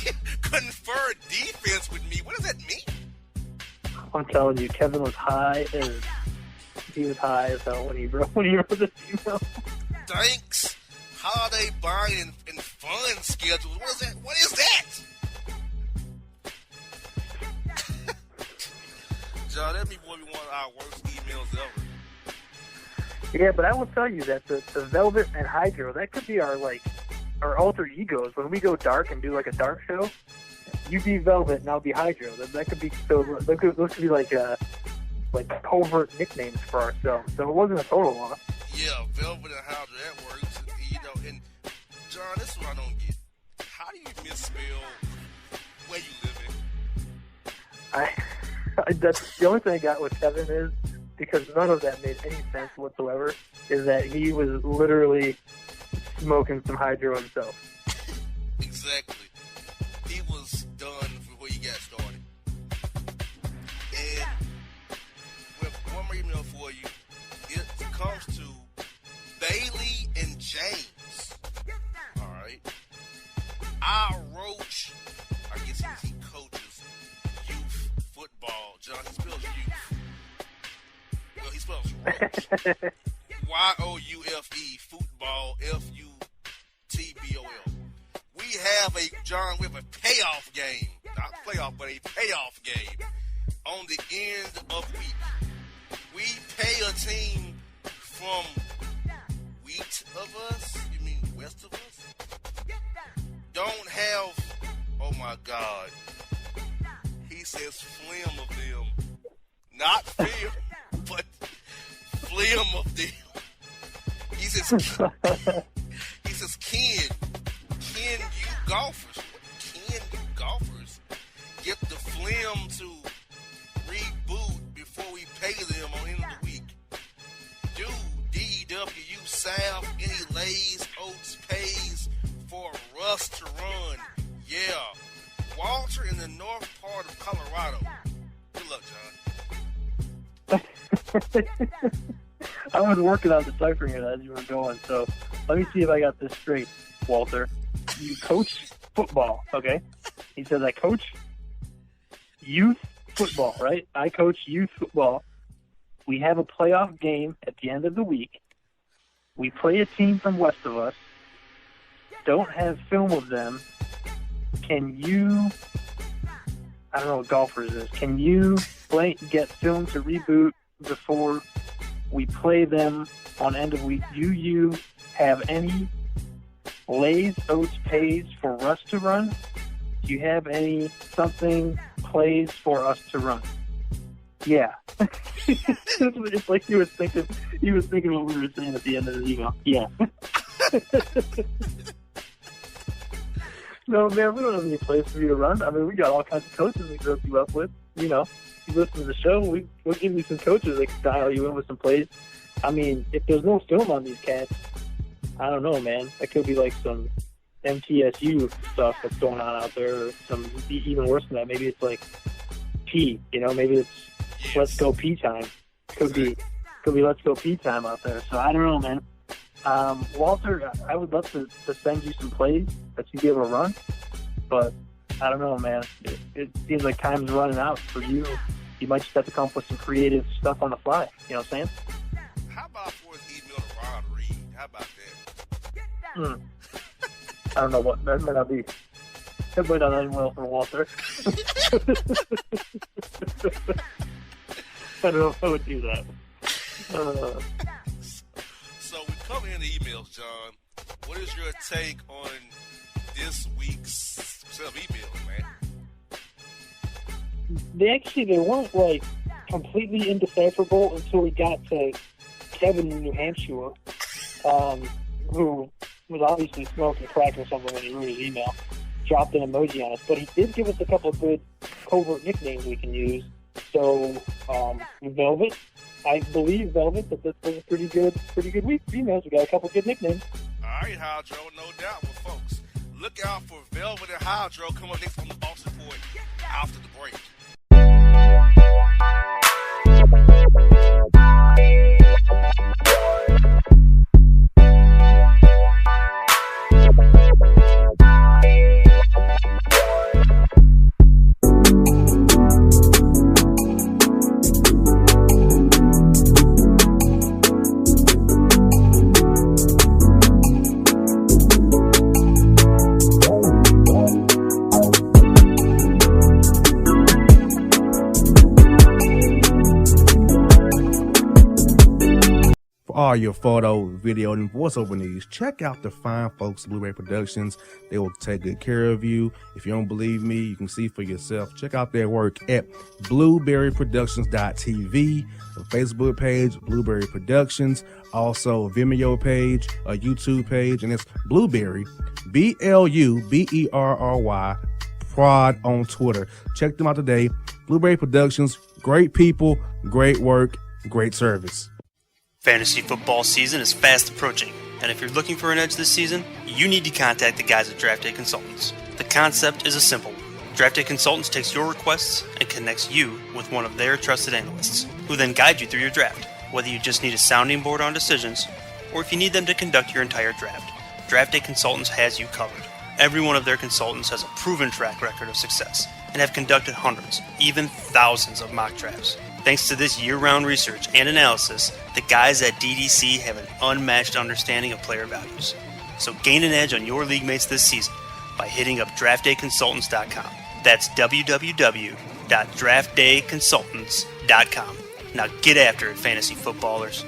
you confer defense with me? What does that mean? I'm telling you, Kevin was high as hell when he wrote this email. Thanks. Holiday buying and fun schedules. What is that? What is that? John, that'd be one of our worst emails ever. Yeah, but I will tell you that the Velvet and Hydro, that could be our alter egos. When we go dark and do like a dark show, you be Velvet and I'll be Hydro. That could be those could be like covert nicknames for ourselves. So it wasn't a total loss. Yeah, Velvet and Hydro, that works. You know, and John, this is what I don't get. How do you misspell where you live in? That's the only thing I got with Kevin is, because none of that made any sense whatsoever, is that he was literally smoking some Hydro himself. Exactly. He was done before he got started. And with one more email for you, spells Roufe. Y-O-U-F-E, football, F-U-T-B-O-L. We have a payoff game. Not playoff, but a payoff game on the end of week. We pay a team from west of us. You mean west of us? Don't have, oh my God. He says flim of them. Not film, but flim of them. He says, can you golfers, get the flim to reboot before we pay them on the end of the week? Do DEWU salve any Lay's Oats pays for Russ to run? Yeah. Walter in the north part of Colorado. Good luck, John. I was working on deciphering it as you were going, so let me see if I got this straight, Walter. You coach football, okay? He says, I coach youth football, right? I coach youth football. We have a playoff game at the end of the week. We play a team from west of us. Don't have film of them. Can you, I don't know what golfers is, can you get film to reboot before we play them on end of week? Do you have any Lay's Oats pays for us to run? Do you have any something plays for us to run? Yeah. It's like he was thinking what we were saying at the end of the email. Yeah. No, man, we don't have any place for you to run. I mean, we got all kinds of coaches we can hook you up with. You know, you listen to the show, we'll give you some coaches that can dial you in with some plays. I mean, if there's no film on these cats, I don't know, man. That could be like some MTSU stuff that's going on out there, or some even worse than that. Maybe it's like P, you know, maybe it's Let's Go P time. Could be Let's Go P time out there. So I don't know, man. Walter, I would love to send you some plays that you'd be able to run, but I don't know, man. It seems like time's running out for you. You might just have to come up with some creative stuff on the fly. You know what I'm saying? How about for his email to Rod Reed? How about that? I don't know what that might not be. That might not end well for Walter. I don't know if I would do that. So we come in the emails, John. What is your take on this week's set of emails, man? They weren't like completely indecipherable until we got to Kevin in New Hampshire, who was obviously smoking crack or something when he wrote his email. Dropped an emoji on us, but he did give us a couple of good covert nicknames we can use. So, Velvet, I believe Velvet, that this was a pretty good week for emails. We got a couple of good nicknames. All right, Hydro, no doubt. Well, folks, look out for Velvet and Hydro coming up next on the Boss Report after the break. All your photo, video, and voiceover needs, check out the fine folks at Blueberry Productions. They will take good care of you. If you don't believe me, you can see for yourself. Check out their work at blueberryproductions.tv, a Facebook page, Blueberry Productions, also a Vimeo page, a YouTube page, and it's Blueberry, BLUBERRY, Prod on Twitter. Check them out today. Blueberry Productions, great people, great work, great service. Fantasy football season is fast approaching, and if you're looking for an edge this season, you need to contact the guys at Draft Day Consultants. The concept is a simple one. Draft Day Consultants takes your requests and connects you with one of their trusted analysts, who then guide you through your draft. Whether you just need a sounding board on decisions, or if you need them to conduct your entire draft, Draft Day Consultants has you covered. Every one of their consultants has a proven track record of success, and have conducted hundreds, even thousands of mock drafts. Thanks to this year-round research and analysis, the guys at DDC have an unmatched understanding of player values. So gain an edge on your league mates this season by hitting up draftdayconsultants.com. That's www.draftdayconsultants.com. Now get after it, fantasy footballers.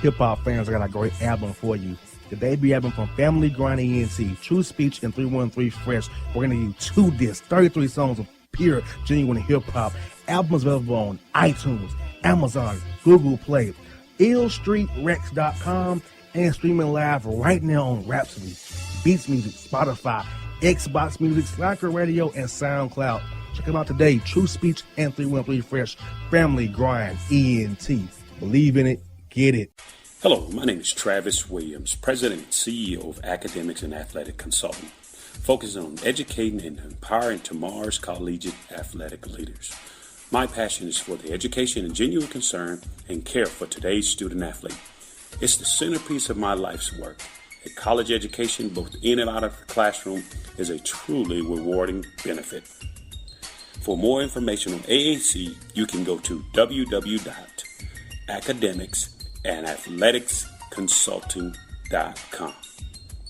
Hip-hop fans, I got a great album for you. The debut album from Family Grind ENT, True Speech and 313 Fresh. We're going to give you 2 discs, 33 songs of pure, genuine hip-hop. Albums available on iTunes, Amazon, Google Play, illstreetrex.com, and streaming live right now on Rhapsody, Beats Music, Spotify, Xbox Music, Slacker Radio, and SoundCloud. Check them out today. True Speech and 313 Fresh. Family Grind ENT. Believe in it. Get it. Hello, my name is Travis Williams, President and CEO of Academics and Athletic Consulting, focusing on educating and empowering tomorrow's collegiate athletic leaders. My passion is for the education and genuine concern and care for today's student athlete. It's the centerpiece of my life's work. A college education, both in and out of the classroom, is a truly rewarding benefit. For more information on AAC, you can go to www.academicsandathleticsconsulting.com.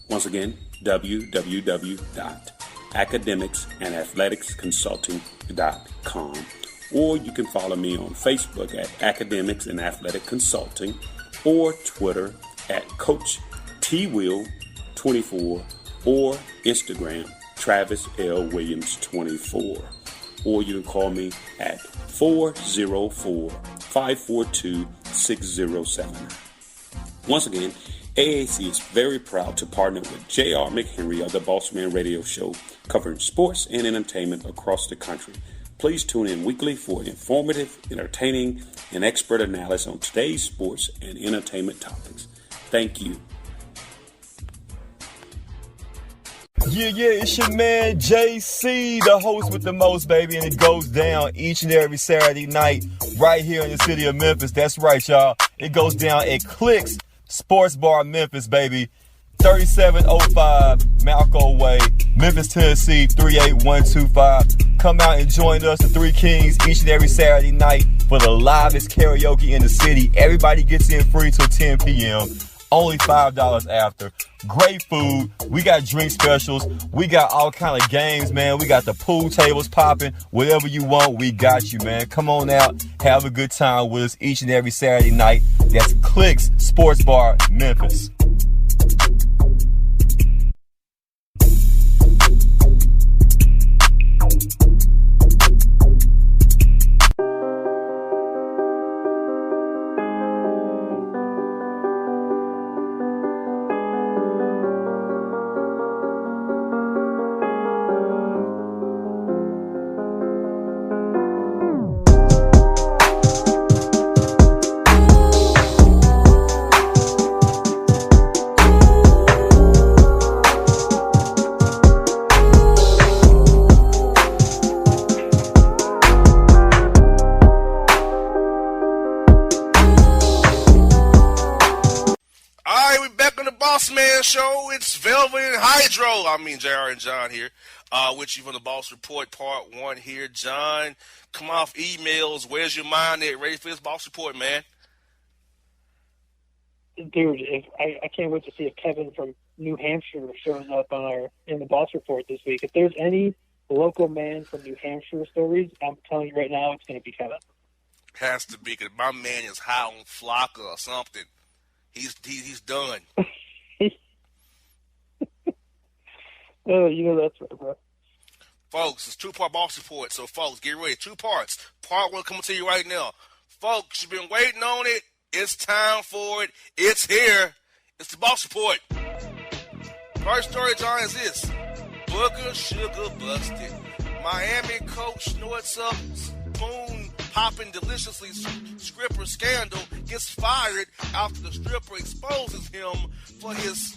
Once again, www.academicsandathleticsconsulting.com. Or you can follow me on Facebook at Academics and Athletic Consulting, or Twitter at Coach TWill24, or Instagram Travis L. Williams 24. Or you can call me at 404-542-6079. Once again, AAC is very proud to partner with J.R. McHenry of the Bossman Radio Show, covering sports and entertainment across the country. Please tune in weekly for informative, entertaining, and expert analysis on today's sports and entertainment topics. Thank you. Yeah, it's your man JC, the host with the most, baby, and it goes down each and every Saturday night right here in the city of Memphis. That's right, y'all. It goes down at Clicks Sports Bar Memphis, baby. 3705 Malco Way, Memphis, Tennessee, 38125. Come out and join us, the Three Kings, each and every Saturday night for the livest karaoke in the city. Everybody gets in free till 10 p.m. Only $5 after. Great food. We got drink specials. We got all kind of games, man. We got the pool tables popping. Whatever you want, we got you, man. Come on out. Have a good time with us each and every Saturday night. That's Clicks Sports Bar, Memphis. Bossman Show. It's Velvet and Hydro. JR and John here, with you from the Boss Report Part 1 here. John, come off emails. Where's your mind at? Ready for this Boss Report, man? Dude, I can't wait to see if Kevin from New Hampshire shows up in the Boss Report this week. If there's any local man from New Hampshire stories, I'm telling you right now, it's going to be Kevin. Has to be, because my man is high on Flocka or something. He's done. Oh, you know that's right, bro. Folks, it's 2-part Boss Report, so folks, get ready. 2 parts. Part 1 coming to you right now. Folks, you've been waiting on it. It's time for it. It's here. It's the Boss Report. First story, John, is this. Booker Sugar busted. Miami coach snorts up spoon popping deliciously stripper scandal, gets fired after the stripper exposes him for his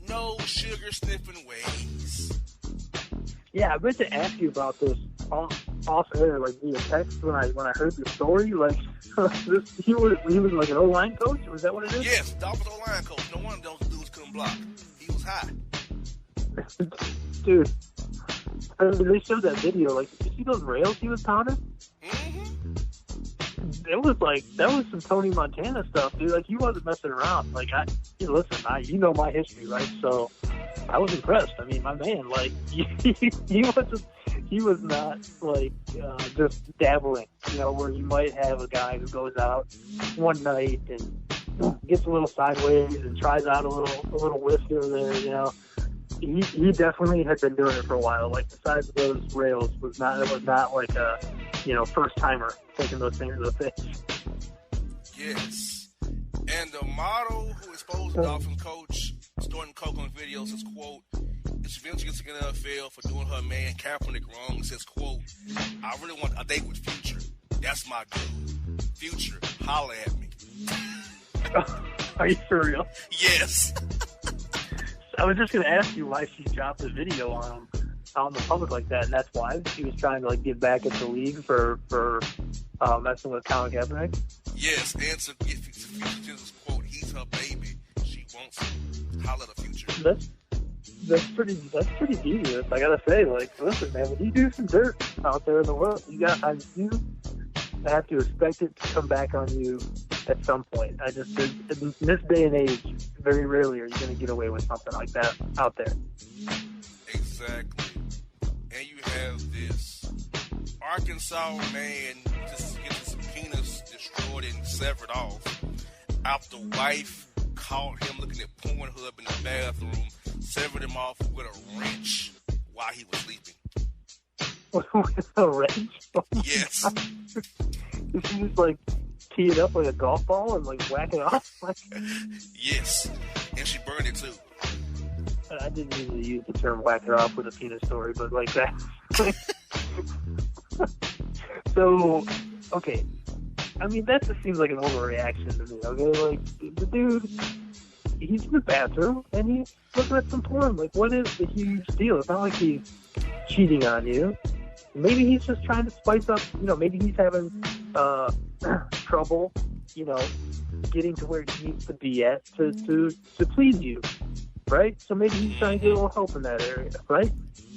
no sugar sniffing ways. Yeah, I meant to ask you about this off air, like via text when I heard the story. Like, he was like an O-line coach. Was that what it is? Yes, Dolphins O-line coach. No wonder those dudes couldn't block. He was high. Dude, they showed that video. Like, did you see those rails he was pounding? It was like, that was some Tony Montana stuff, dude. Like, he wasn't messing around. Like, you know my history, right? So I was impressed. I mean, my man, like, he was not like just dabbling, you know, where you might have a guy who goes out one night and gets a little sideways and tries out a little whiff here or there, you know. He definitely had been doing it for a while. Like, the size of those rails was not like a, you know, first timer taking those things to the face. Yes. And the model who exposed the Dolphin coach snorting coke on videos says, quote, "It's eventually gets to the NFL for doing her man Kaepernick wrong." It says, quote, "I really want a date with Future. That's my dude. Future, holla at me." Are you for real? Yes. I was just going to ask you why she dropped the video on him out in the public like that, and that's why she was trying to, like, get back at the league for messing with Colin Kaepernick. Yes, and to get Future's quote, "He's her baby. She wants him. Holla at the Future." That's pretty devious. I gotta say, like, listen, man, when you do some dirt out there in the world, you have to expect it to come back on you at some point. In this day and age, very rarely are you going to get away with something like that out there. Exactly. And you have this Arkansas man just gets his penis destroyed and severed off after the wife caught him looking at Pornhub in the bathroom, severed him off with a wrench while he was sleeping. With a wrench? Yes. Did she just, like, tee it up like a golf ball and, like, whack it off? Yes. And she burned it, too. I didn't mean to use the term whack it off with a penis story, but like that. So, okay. I mean, that just seems like an overreaction to me, okay? Like, the dude, he's in the bathroom, and he's looking at some porn. Like, what is the huge deal? It's not like he's cheating on you. Maybe he's just trying to spice up, you know, maybe he's having trouble, you know, getting to where he needs to be at to please you, right? So maybe he's trying to get a little help in that area, right?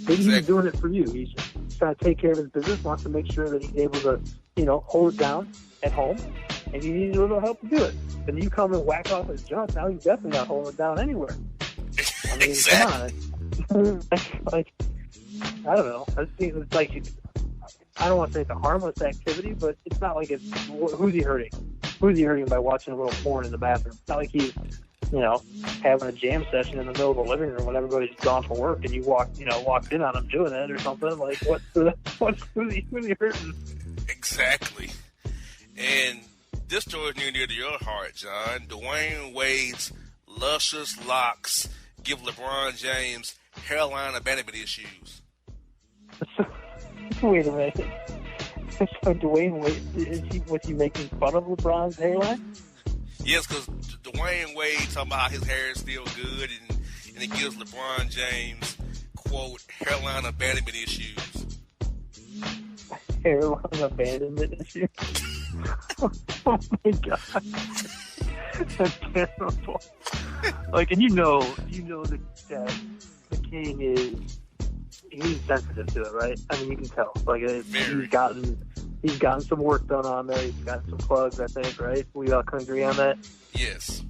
Maybe he's doing it for you. He's just trying to take care of his business, wants to make sure that he's able to, you know, hold it down at home, and you need a little help to do it. And you come and whack off his junk, now he's definitely not holding it down anywhere. I mean, exactly. Come on. Like, I don't know. It's like, I don't want to say it's a harmless activity, but it's not like it's, who's he hurting? Who's he hurting by watching a little porn in the bathroom? It's not like he's, you know, having a jam session in the middle of the living room when everybody's gone for work and you walked in on him doing it or something. Like, who's he hurting? Exactly. And this story is near to your heart, John. Dwayne Wade's luscious locks give LeBron James hairline abandonment issues. Wait a minute. So Dwayne Wade, was he making fun of LeBron's hairline? Yes, because Dwayne Wade talking about how his hair is still good, and it gives LeBron James, quote, hairline abandonment issues. Hairline abandonment issues? Oh my God. That's terrible. Like, and you know that the king he's sensitive to it, right? I mean, you can tell. Like, he's gotten some work done on there. He's got some plugs, I think, right? We all can agree on that. Yes.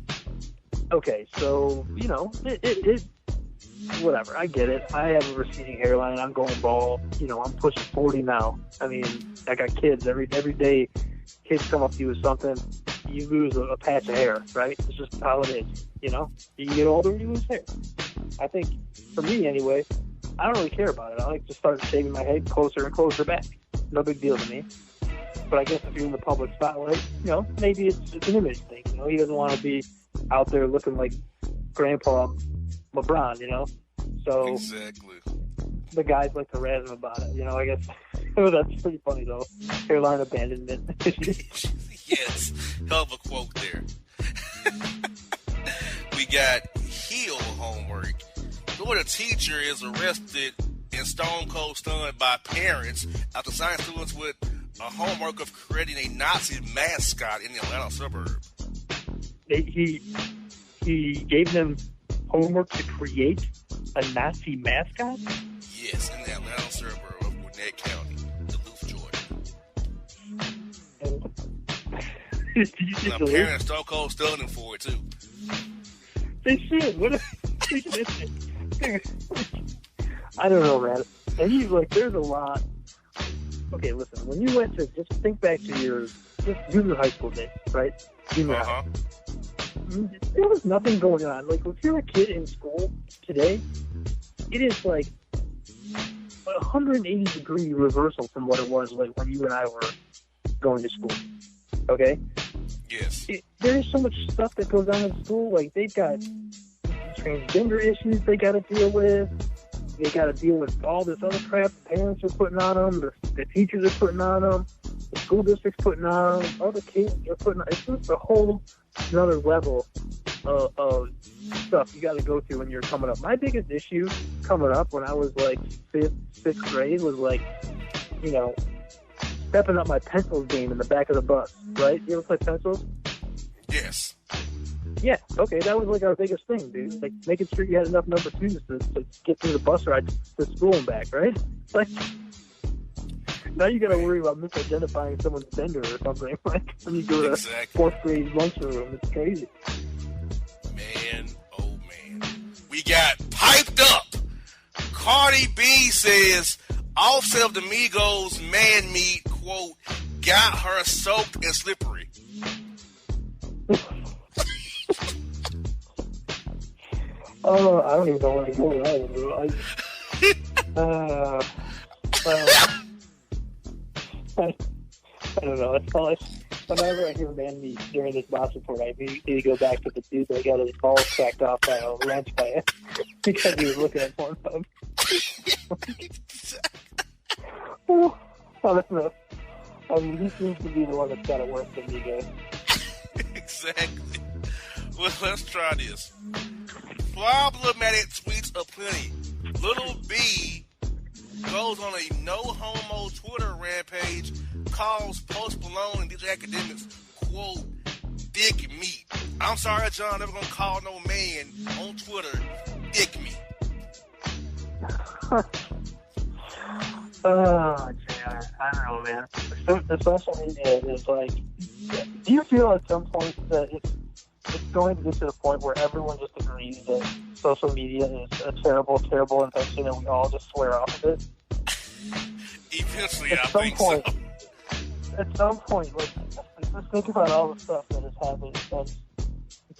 Okay, so you know, it whatever. I get it. I have a receding hairline. I'm going bald. You know, I'm pushing 40 now. I mean, I got kids. Every day, kids come up to you with something. You lose a patch of hair, right? It's just how it is. You know, you get older, you lose hair. I think, for me anyway, I don't really care about it. I like to start shaving my head closer and closer back. No big deal to me. But I guess if you're in the public spotlight, you know, maybe it's an image thing. You know, he doesn't want to be out there looking like Grandpa LeBron, you know? So exactly. The guys like to razz him about it, you know, I guess. That's pretty funny, though. Hairline abandonment. Yes. Hell of a quote there. We got heel homework. Florida teacher is arrested and stone cold stunned by parents after signing students with a homework of creating a Nazi mascot in the Atlanta suburb. He gave them homework to create a Nazi mascot? Yes, in the Atlanta suburb of Gwinnett County, Duluth, Georgia. Did you see My Duluth? parents stole cold stunning for it too. They should. What I don't know, man. And he's like, there's a lot. Okay, listen. When you went to, just think back to your just junior high school days, right? Junior high. There was nothing going on. Like, if you're a kid in school today, it is like a 180-degree reversal from what it was like when you and I were going to school. Okay? Yes. There's so much stuff that goes on in school. Like, they've got transgender issues they got to deal with. They got to deal with all this other crap the parents are putting on them, the teachers are putting on them, the school district's putting on them, other kids are putting on. It's just a whole another level of stuff you got to go through when you're coming up. My biggest issue coming up when I was like sixth grade was like, you know, stepping up my pencils game in the back of the bus, right? You ever play pencils? Yes. Yeah, okay, that was like our biggest thing, dude. Like making sure you had enough number twos to get through the bus ride to school and back, right? Like, now you gotta worry about misidentifying someone's gender or something. Like when you go to fourth grade lunchroom, it's crazy. Man, oh man, we got piped up. Cardi B says Offset of the Migos man meat quote got her soaked and slippery. Oh, I don't even know where to go with that. I don't know. It's all whenever I hear man meat during this box report, I immediately go back to the dude that got his balls cracked off by a wrench by it because he was looking at Pornhub. Oh, that's enough. I mean, he seems to be the one that's got it worse than me, guys. Exactly. Well, let's try this. Problematic tweets aplenty. Little B goes on a no-homo Twitter rampage, calls Post Malone and DJ Academics, quote, dick meat. I'm sorry, John, I'm never going to call no man on Twitter dick meat. Oh, Jay, I don't know, man. The social media is like, do you feel at some point that it's going to get to the point where everyone just agrees that social media is a terrible, terrible invention and we all just swear off of it? Eventually, I think so. At some point, like, just think about all the stuff that has happened since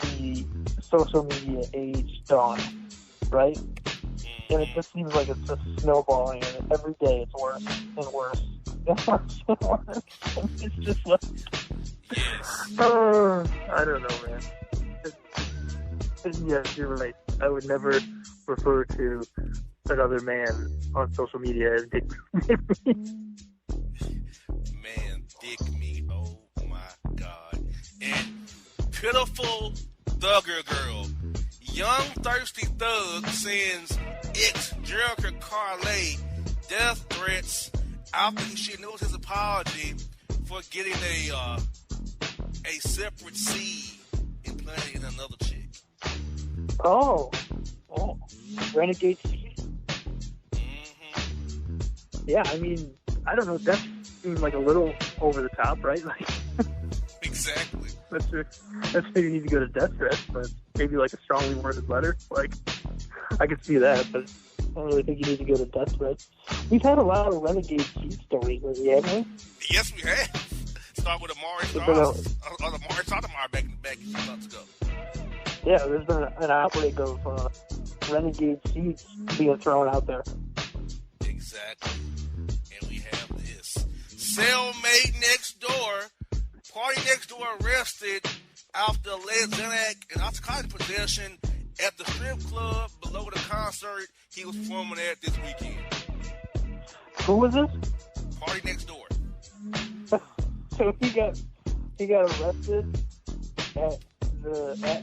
the social media age dawned, right? And it just seems like it's just snowballing, and every day it's worse and worse and worse and worse. And it's just like, I don't know, man. Yeah, you're right. I would never refer to another man on social media as dick meat. Man, dick meat. Oh my God. And pitiful thugger girl. Young thirsty thug sends ex Jericho Carlay death threats after she knows his apology for getting a separate seed implanted in another chick. Oh, renegade seed. Mm-hmm. Yeah, I mean, I don't know. That seems like a little over the top, right? Like, exactly. That's maybe you need to go to death threats, but maybe like a strongly worded letter. Like, I could see that, but I don't really think you need to go to death threats. We've had a lot of renegade seed stories lately, haven't we? Yes, we have. Start with Amari Stoudemire back a few months ago. Yeah, there's been an outbreak of renegade seeds being thrown out there. Exactly. And we have this. Cellmate next door. Party next door arrested after alleged Xanax and Oxycontin possession at the strip club below the concert he was performing at this weekend. Who was this? Party next door. So he got arrested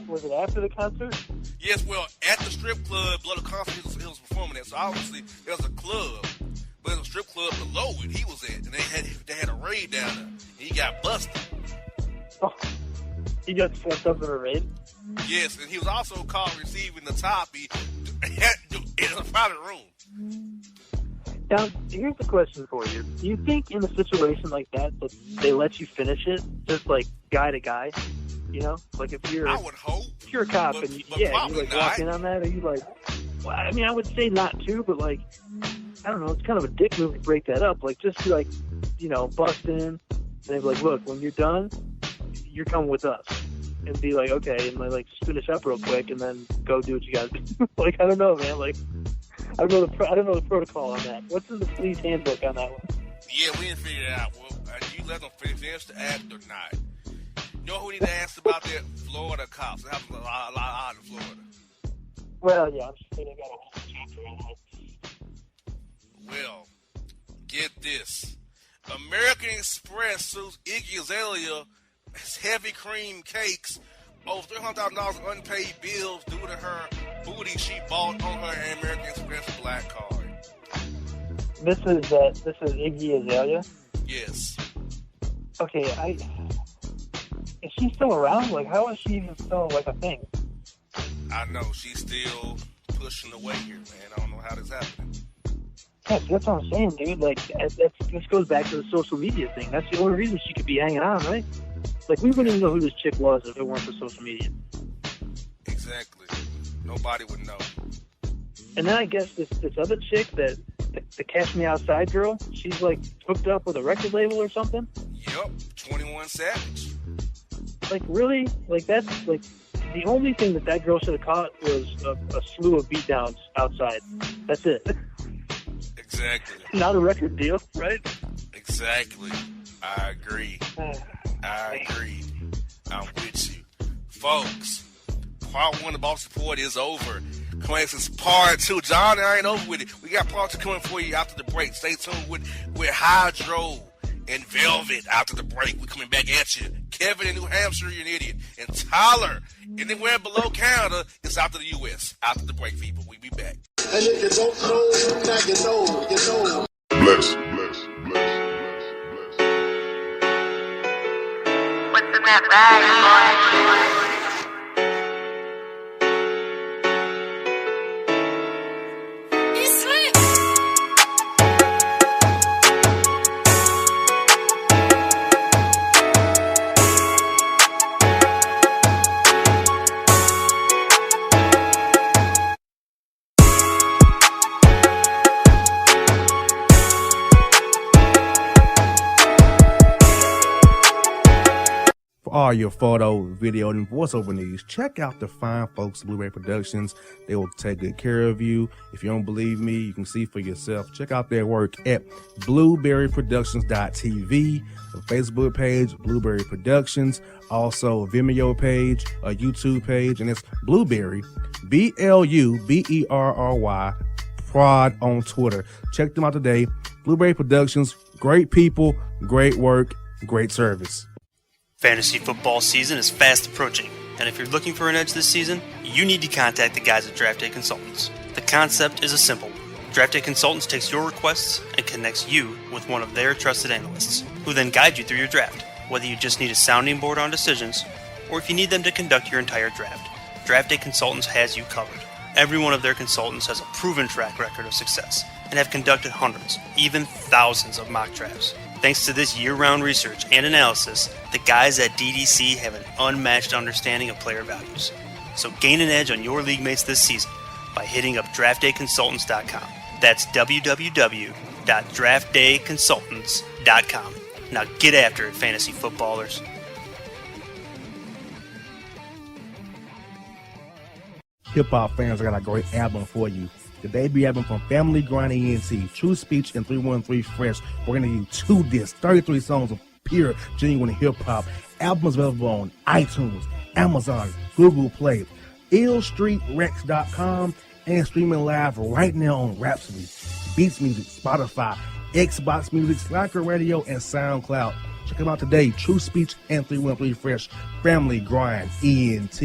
was it after the concert? Yes, well, at the strip club below the concert he was performing at. So obviously there was a club, but there was a strip club below it he was at, and they had a raid down there, and he got busted. Oh, he got swept up in a raid? Yes, and he was also caught receiving the toppy in a private room. Now, here's the question for you. Do you think in a situation like that they let you finish it, just like guy to guy? You know, like if you're, I would hope. If you're a cop but, and you probably like walk in on that, are you like, well, I mean, I would say not to, but like, I don't know, it's kind of a dick move to break that up. Like, just be like, you know, bust in, and they'd be like, look, when you're done, you're coming with us. And be like, okay, and like just finish up real quick, and then go do what you guys do. Like, I don't know, man. Like, I don't know the protocol on that. What's in the police handbook on that one? Yeah, we didn't figure it out. Well, you let them finish the act or not? You know who we need to ask about that? Florida cops. It happens a lot in Florida. Well, yeah, I'm just saying I got a whole chapter on that. Well, get this. American Express sues Iggy Azalea heavy cream cakes over $300,000 in unpaid bills due to her booty she bought on her American Express black card. This is Iggy Azalea? Yes. Okay, is she still around? Like, how is she even still, like, a thing? I know, she's still pushing away here, man. I don't know how this happened. Yeah, that's what I'm saying, dude. Like, this goes back to the social media thing. That's the only reason she could be hanging on, right? Like, we wouldn't even know who this chick was if it weren't for social media. Exactly. Nobody would know. And then I guess this other chick, the Cash Me Outside girl, she's, like, hooked up with a record label or something? Yup, 21 Savage. Like, really? Like, that's, like, the only thing that girl should have caught was a slew of beatdowns outside. That's it. Exactly. Not a record deal, right? Exactly. I agree. I agree. I'm with you. Folks, part one of Boss Report is over. Coming since part two. John, I ain't over with it. We got part two coming for you after the break. Stay tuned with Hydro and Velvet after the break. We're coming back at you. Kevin in New Hampshire, you're an idiot. And Tyler, anywhere below Canada, is after the U.S. After the break, people. We be back. And if you don't know, now you know, you know. Bless. What's in that bag, boy? All your photo, video, and voiceover needs, check out the fine folks at Blueberry Productions. They will take good care of you. If you don't believe me, you can see for yourself. Check out their work at blueberryproductions.tv, the Facebook page, Blueberry Productions, also a Vimeo page, a YouTube page, and it's Blueberry, Bluberry, Prod on Twitter. Check them out today. Blueberry Productions, great people, great work, great service. Fantasy football season is fast approaching, and if you're looking for an edge this season, you need to contact the guys at Draft Day Consultants. The concept is a simple one. Draft Day Consultants takes your requests and connects you with one of their trusted analysts, who then guide you through your draft, whether you just need a sounding board on decisions, or if you need them to conduct your entire draft. Draft Day Consultants has you covered. Every one of their consultants has a proven track record of success, and have conducted hundreds, even thousands of mock drafts. Thanks to this year-round research and analysis, the guys at DDC have an unmatched understanding of player values. So gain an edge on your league mates this season by hitting up draftdayconsultants.com. That's www.draftdayconsultants.com. Now get after it, fantasy footballers. Hip-hop fans, I got a great album for you. The debut album from Family Grind ENT, True Speech and 313 Fresh. We're going to give you 2 discs, 33 songs of pure, genuine hip-hop. Albums available on iTunes, Amazon, Google Play, illstreetrex.com, and streaming live right now on Rhapsody, Beats Music, Spotify, Xbox Music, Slacker Radio, and SoundCloud. Check them out today. True Speech and 313 Fresh. Family Grind ENT.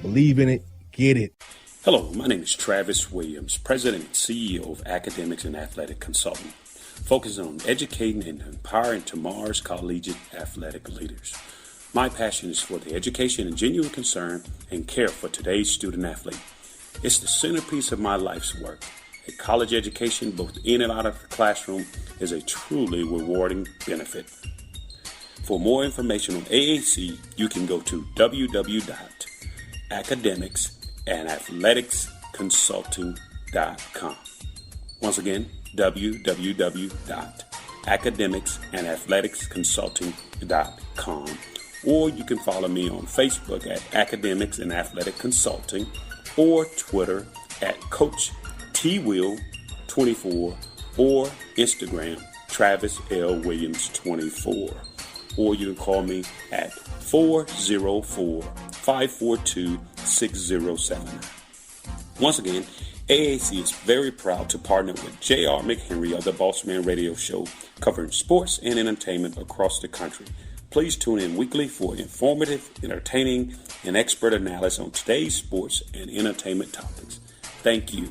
Believe in it. Get it. Hello, my name is Travis Williams, President and CEO of Academics and Athletic Consulting, focusing on educating and empowering tomorrow's collegiate athletic leaders. My passion is for the education and genuine concern and care for today's student athlete. It's the centerpiece of my life's work. A college education, both in and out of the classroom, is a truly rewarding benefit. For more information on AAC, you can go to www.academicsandathleticsconsulting.com. Once again, www.academicsandathleticsconsulting.com. Or you can follow me on Facebook at Academics and Athletic Consulting, or Twitter at Coach TWill24, or Instagram Travis L. Williams 24. Or you can call me at 404-542-6079. Once again, AAC is very proud to partner with J.R. McHenry of the Bossman Radio Show, covering sports and entertainment across the country. Please tune in weekly for informative, entertaining, and expert analysis on today's sports and entertainment topics. Thank you.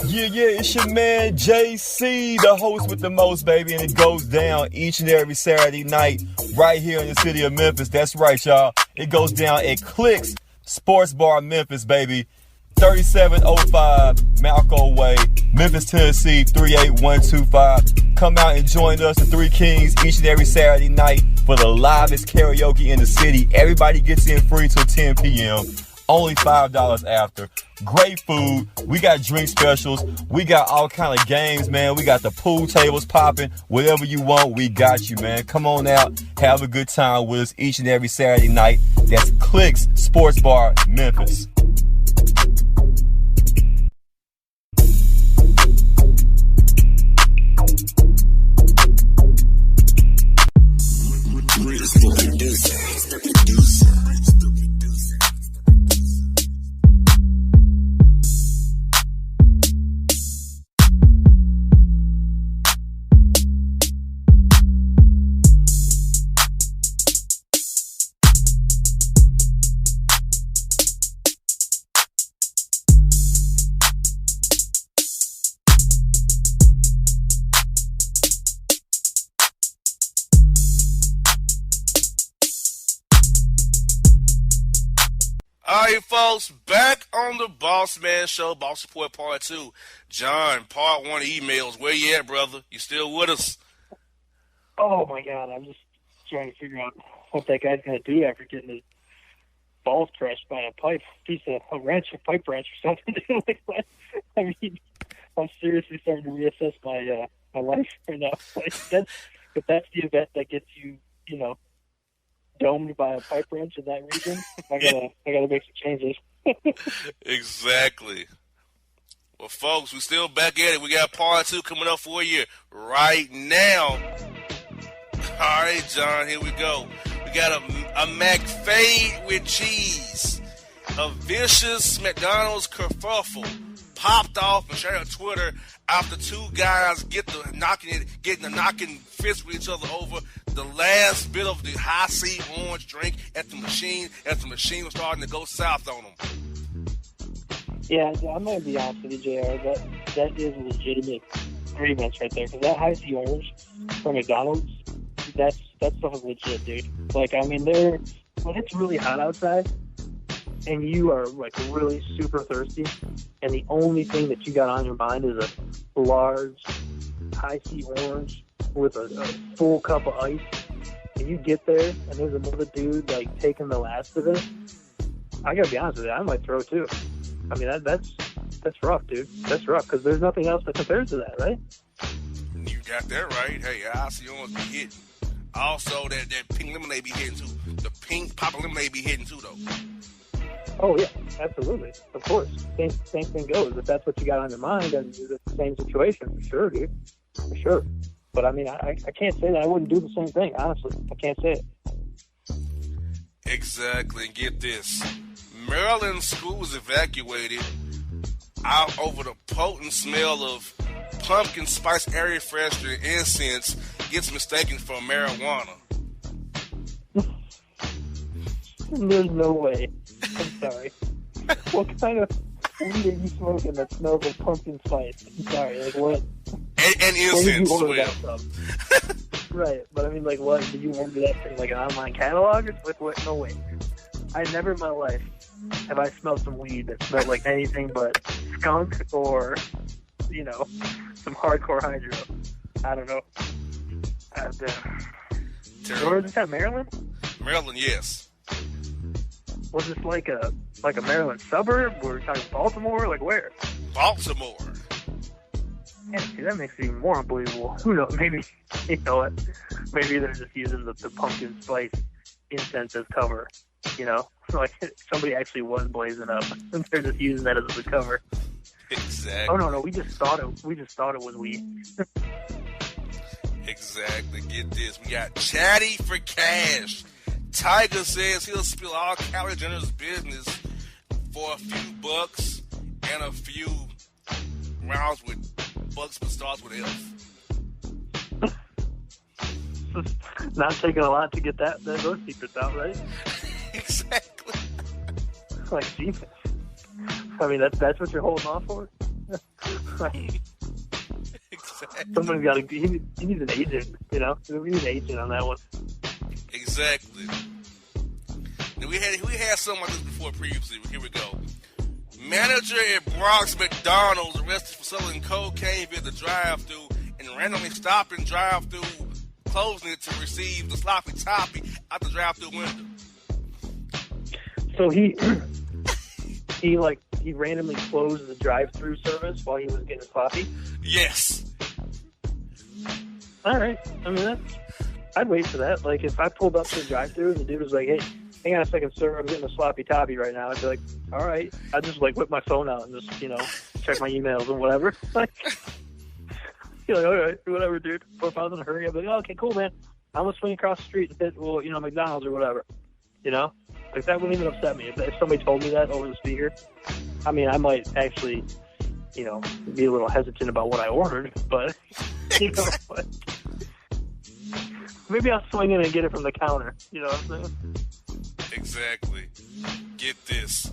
Yeah, it's your man JC, the host with the most, baby, and it goes down each and every Saturday night right here in the city of Memphis. That's right, y'all. It goes down at Clicks Sports Bar Memphis, baby. 3705 Malco Way, Memphis, Tennessee, 38125. Come out and join us, the Three Kings, each and every Saturday night for the livest karaoke in the city. Everybody gets in free till 10 p.m. Only $5 after. Great food. We got drink specials. We got all kind of games, man. We got the pool tables popping. Whatever you want, we got you, man. Come on out. Have a good time with us each and every Saturday night. That's Clicks Sports Bar, Memphis. All right, folks, back on the Bossman Show, Boss Support Part 2. John, Part 1 emails. Where you at, brother? You still with us? Oh, my God. I'm just trying to figure out what that guy's going to do after getting his balls crushed by a pipe branch or something. Like that. I mean, I'm seriously starting to reassess my life right now. Like if that's the event that gets you, domed by a pipe wrench in that region, I gotta make some changes. Exactly. Well, folks, we still back at it. We got Part 2 coming up for you right now. All right, John, here we go. We got a McFade with cheese. A vicious McDonald's kerfuffle popped off and shared on Twitter after two guys getting the knocking fists with each other over the last bit of the high C orange drink at the machine as the machine was starting to go south on them. Yeah, I'm going to be honest with you, JR. That is a legitimate grievance right there. Because that high C orange from McDonald's, that stuff is legit, dude. Like, I mean, when it's really hot outside and you are, like, really super thirsty and the only thing that you got on your mind is a large high C orange with a full cup of ice, and you get there and there's another dude, like, taking the last of it, I got to be honest with you, I might throw too. I mean, that's rough, dude. That's rough because there's nothing else that compares to that, right? You got that right. Hey, I see you want to be hitting. Also, that pink lemonade be hitting too. The pink pop lemonade be hitting too, though. Oh yeah, absolutely, of course. Same thing goes. If that's what you got on your mind, then it's the same situation for sure, dude. For sure. But I mean, I can't say that I wouldn't do the same thing. Honestly, I can't say it. Exactly. And get this. Maryland schools evacuated out over the potent smell of pumpkin spice air freshener incense gets mistaken for marijuana. There's no way. I'm sorry. What kind of weed are you smoking that smells like pumpkin spice? I'm sorry, like what? And incense as well. Right, but I mean, like, what? Did you order that thing like an online catalog? It's like, what? No way. I never in my life have I smelled some weed that smelled like anything but skunk or, you know, some hardcore hydro. I don't know. Where is this at, Maryland? Maryland, yes. Was this like a Maryland suburb? Were we talking Baltimore? Like where? Baltimore. Yeah, see, that makes it even more unbelievable. Who knows? Maybe, you know what? Maybe they're just using the pumpkin spice incense as cover. You know, like somebody actually was blazing up, and they're just using that as a cover. Exactly. Oh no, we just thought it was weed. Exactly. Get this. We got Chatty for cash. Tiger says he'll spill all Kylie Jenner's business for a few bucks and a few rounds with bucks but starts with F. Not taking a lot to get those secrets out, right? Exactly. Like, Jesus. I mean, that's what you're holding off for? Exactly. Somebody's got to. He needs an agent, you know? We need an agent on that one. Exactly. Now, we had something like this before previously. Here we go. Manager at Bronx McDonald's arrested for selling cocaine via the drive-thru and randomly stopping drive-thru, closing it to receive the sloppy toppy out the drive-thru window. So he randomly closed the drive-thru service while he was getting sloppy? Yes. All right. I mean, I'd wait for that. Like, if I pulled up to the drive-thru and the dude was like, hey, hang on a second, sir, I'm getting a sloppy toppy right now, I'd be like, all right. I'd just, like, whip my phone out and just, you know, check my emails and whatever. Like, you're like, all right, whatever, dude. Or if I was in a hurry, I'd be like, oh, okay, cool, man. I'm going to swing across the street and hit, well, you know, McDonald's or whatever. You know? Like, that wouldn't even upset me. If somebody told me that over the speaker, I mean, I might actually, you know, be a little hesitant about what I ordered, but, you know, maybe I'll swing in and get it from the counter. You know what I'm saying? Exactly. Get this.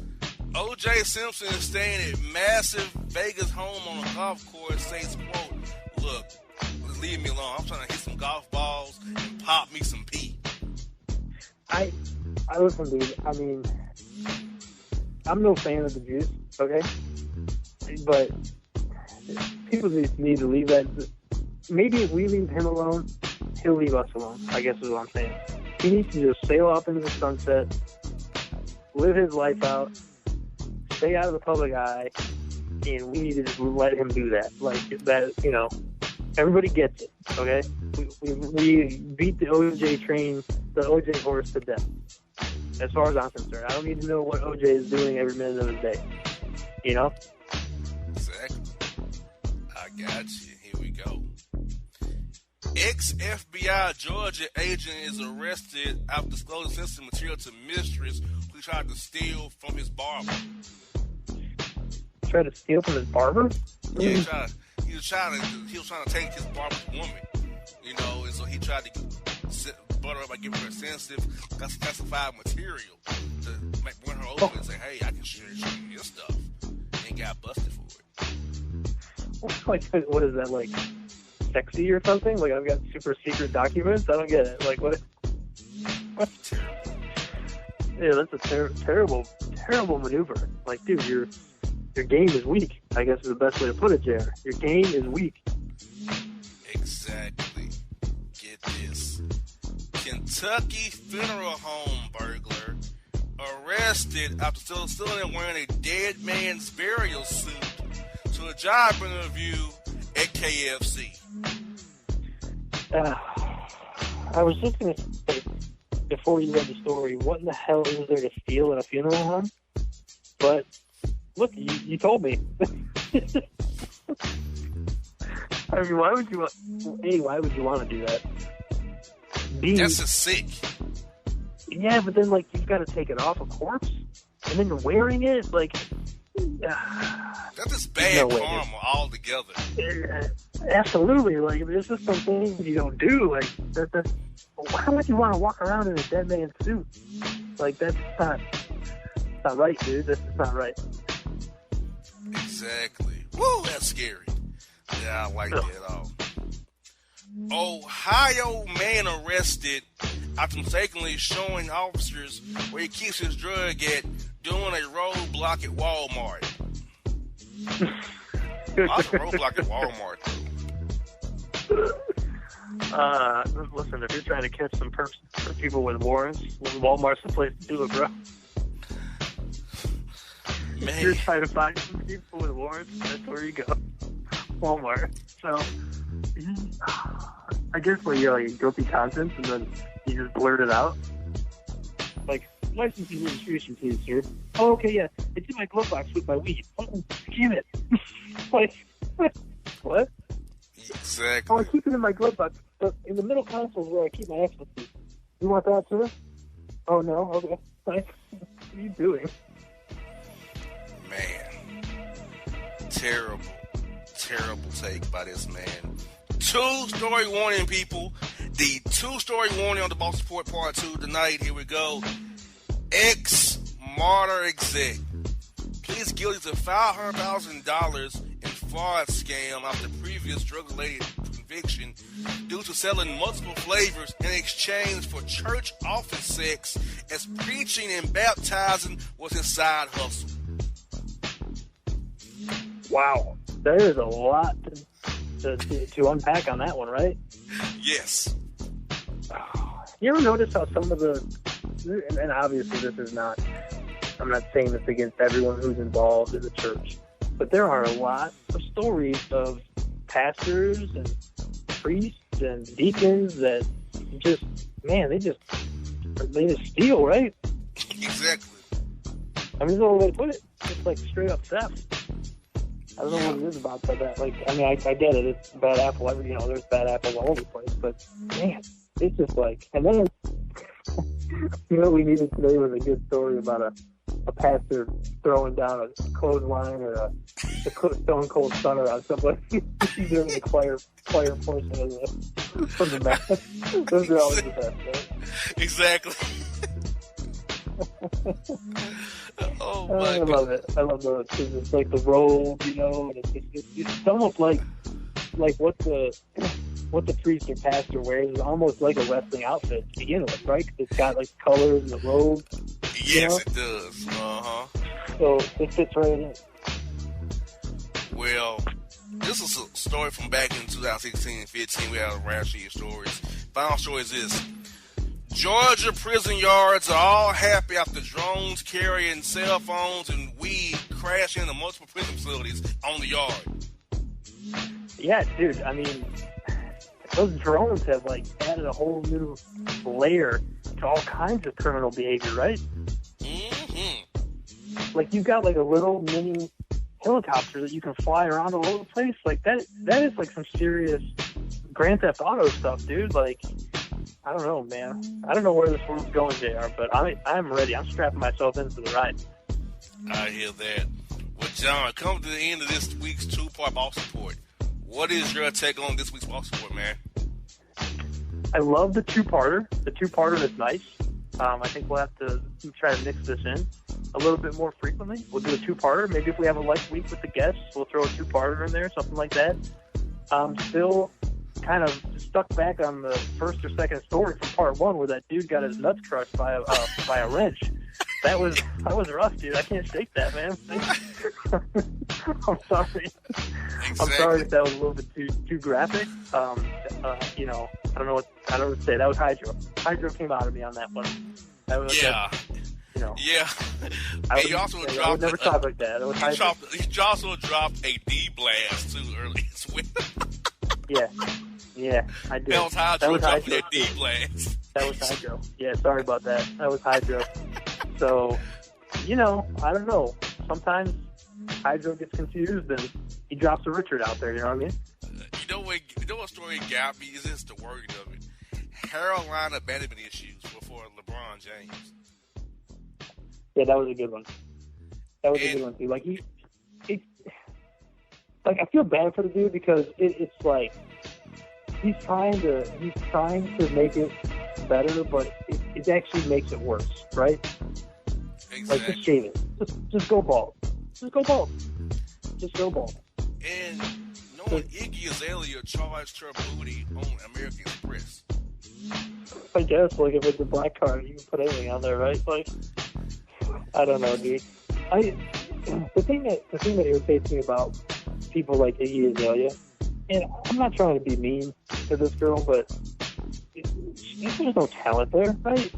O.J. Simpson is staying at massive Vegas home on a golf course, says, quote, look, leave me alone. I'm trying to hit some golf balls and pop me some pee. I listen, dude. I mean, I'm no fan of the juice, okay? But people need to leave that. Maybe if we leave him alone, he'll leave us alone, I guess is what I'm saying. He needs to just sail off into the sunset, live his life out, stay out of the public eye, and we need to just let him do that. Like, that, you know, everybody gets it, okay? We beat the OJ train, the OJ horse to death, as far as I'm concerned. I don't need to know what OJ is doing every minute of his day, you know? Exactly. I got you. Here we go. Ex-FBI Georgia agent is arrested after disclosing sensitive material to mistress who tried to steal from his barber. Tried to steal from his barber? Yeah, he was trying to take his barber's woman, you know, and so he tried to butter her by giving her sensitive, classified material to win her over and say, hey, I can share your stuff, and got busted for it. Like, what is that, like, sexy or something? Like, I've got super secret documents? I don't get it. Like, what? Terrible. Yeah, that's a terrible maneuver. Like, dude, your game is weak, I guess is the best way to put it, JR. Your game is weak. Exactly. Get this. Kentucky funeral home burglar arrested after stealing and wearing a dead man's burial suit to a job interview at KFC. I was just going to say, before you read the story, what in the hell is there to steal at a funeral home? But, look, you told me. I mean, why would you want to do that? B, that's just sick. Yeah, but then, like, you've got to take it off a corpse, and then you're wearing it, like... That's just bad karma altogether. Absolutely. Like, there's just some things you don't do. Like, how would you want to walk around in a dead man's suit? Like, that's not right, dude. That's just not right. Exactly. Woo, that's scary. Yeah, I like that at all. Ohio man arrested after mistakenly showing officers where he keeps his drug at doing a roadblock at Walmart. What's a roadblock at Walmart? Listen, if you're trying to catch some perps for people with warrants, Walmart's the place to do it, bro. Man. If you're trying to find some people with warrants, that's where you go. Walmart. So, I guess where you're like guilty conscience and then you just blurt it out. Like, license and registration, please, sir. Oh, okay, yeah. It's in my glove box with my weed. Oh, damn it. Like, what? Exactly. Oh, I keep it in my glove box, but in the middle console is where I keep my ecstasy. You want that, sir? Oh, no? Okay. What are you doing? Man. Terrible take by this man. 2-story warning, people. The 2-story warning on the Boss Report Part 2 tonight. Here we go. Ex-martyr exec pleads guilty to $500,000 in fraud scam after previous drug-related conviction due to selling multiple flavors in exchange for church office sex, as preaching and baptizing was his side hustle. Wow. There is a lot to unpack on that one, right? Yes. You ever notice how some of the, and obviously this is not, I'm not saying this against everyone who's involved in the church, but there are a lot of stories of pastors and priests and deacons that just, man, they just steal, right? Exactly. I mean, there's no way to put it. It's like straight up theft. I don't know what it is about that. Like, I mean, I get it. It's bad apple. There's bad apples all over the place. But, man, it's just like, and then, what we needed today was a good story about a pastor throwing down a clothesline or a Stone Cold Stunner on somebody during the choir portion of the match. Those are always the best, right? Exactly. Oh my I love it. I love those. It's like the robe, and it's almost like what the priest or pastor wears is almost like a wrestling outfit to begin with, right? 'Cause it's got like colors and the robe. Yes, it does. So it fits right in. Well, this is a story from back in 2016 and 15. We had a rash of stories. Final story is this. Georgia prison yards are all happy after drones carrying cell phones and weed crash into multiple prison facilities on the yard. Yeah, dude. I mean, those drones have like added a whole new layer to all kinds of criminal behavior, right? Mm-hmm. Like, you've got like a little mini helicopter that you can fly around all over the place. Like, that is like some serious Grand Theft Auto stuff, dude. Like, I don't know, man. I don't know where this world's going, JR, but I'm ready. I'm strapping myself into the ride. I hear that. Well, John, come to the end of this week's 2-part Boss Report. What is your take on this week's Boss Report, man? I love the two-parter. The two-parter is nice. I think we'll have to try to mix this in a little bit more frequently. We'll do a two-parter. Maybe if we have a light week with the guests, we'll throw a two-parter in there, something like that. Still kind of stuck back on the first or second story from part 1 where that dude got his nuts crushed by a wrench. That was rough, dude. I can't shake that, man. I'm sorry. Exactly. I'm sorry if that was a little bit too graphic. I don't know what to say. That was Hydro. Hydro came out of me on that one. That was yeah. Yeah. I you also would dropped never talk like that. It was Hydro. You also dropped a D blast too early as well. Yeah, I did. That was Hydro. That was dropping Hydro. that D blast. That was Hydro. Yeah, sorry about that. That was Hydro. So, I don't know. Sometimes Hydro gets confused and he drops a Richard out there, you know what I mean? You know what story got me? Is this the wording of it? Hairline abandonment issues before LeBron James. Yeah, that was a good one. That was a good one too. Like I feel bad for the dude because it's like he's trying to make it better, but it actually makes it worse, right? Exactly. Like, just shave it. Just go bald. Just go bald. Just go bald. And no when Iggy Azalea charged her booty on American Express? I guess, like, if it's a black card, you can put anything on there, right? Like, I don't know, dude. The thing that irritates me about people like Iggy Azalea, and I'm not trying to be mean to this girl, but there's no talent there, right?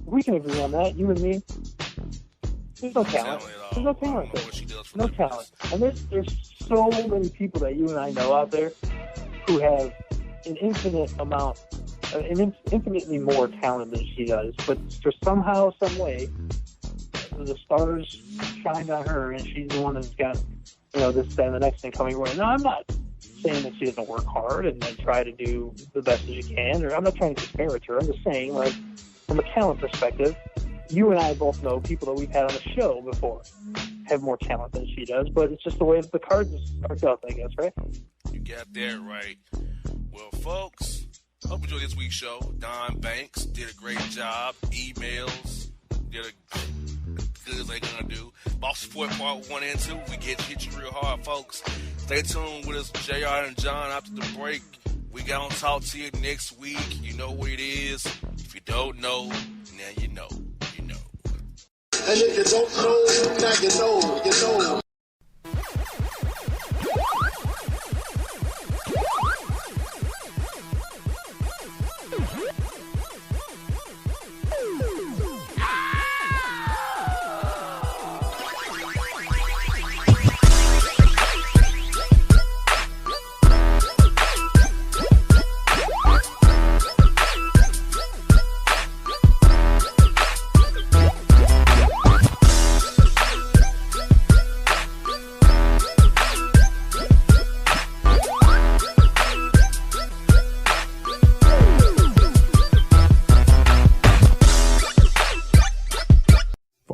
We can agree on that, you and me. There's no talent. There's no talent there. No talent. And there's so many people that you and I know out there who have an infinitely more talent than she does. But for somehow, some way, the stars shined on her, and she's the one that's got, this, that, and the next thing coming right. Now, I'm not saying that she doesn't work hard and then try to do the best as she can, or I'm not trying to disparage her. I'm just saying, like, from a talent perspective, you and I both know people that we've had on the show before have more talent than she does, but it's just the way that the cards are dealt, I guess, right? You got that right. Well, folks, hope you enjoyed this week's show. Don Banks did a great job. Emails did as good as they're going to do. Boss Support Part 1 and 2, we get hit you real hard, folks. Stay tuned with us, JR and John, after the break. We going to talk to you next week. You know what it is. If you don't know, now you know. You know. And if you don't know, now you know.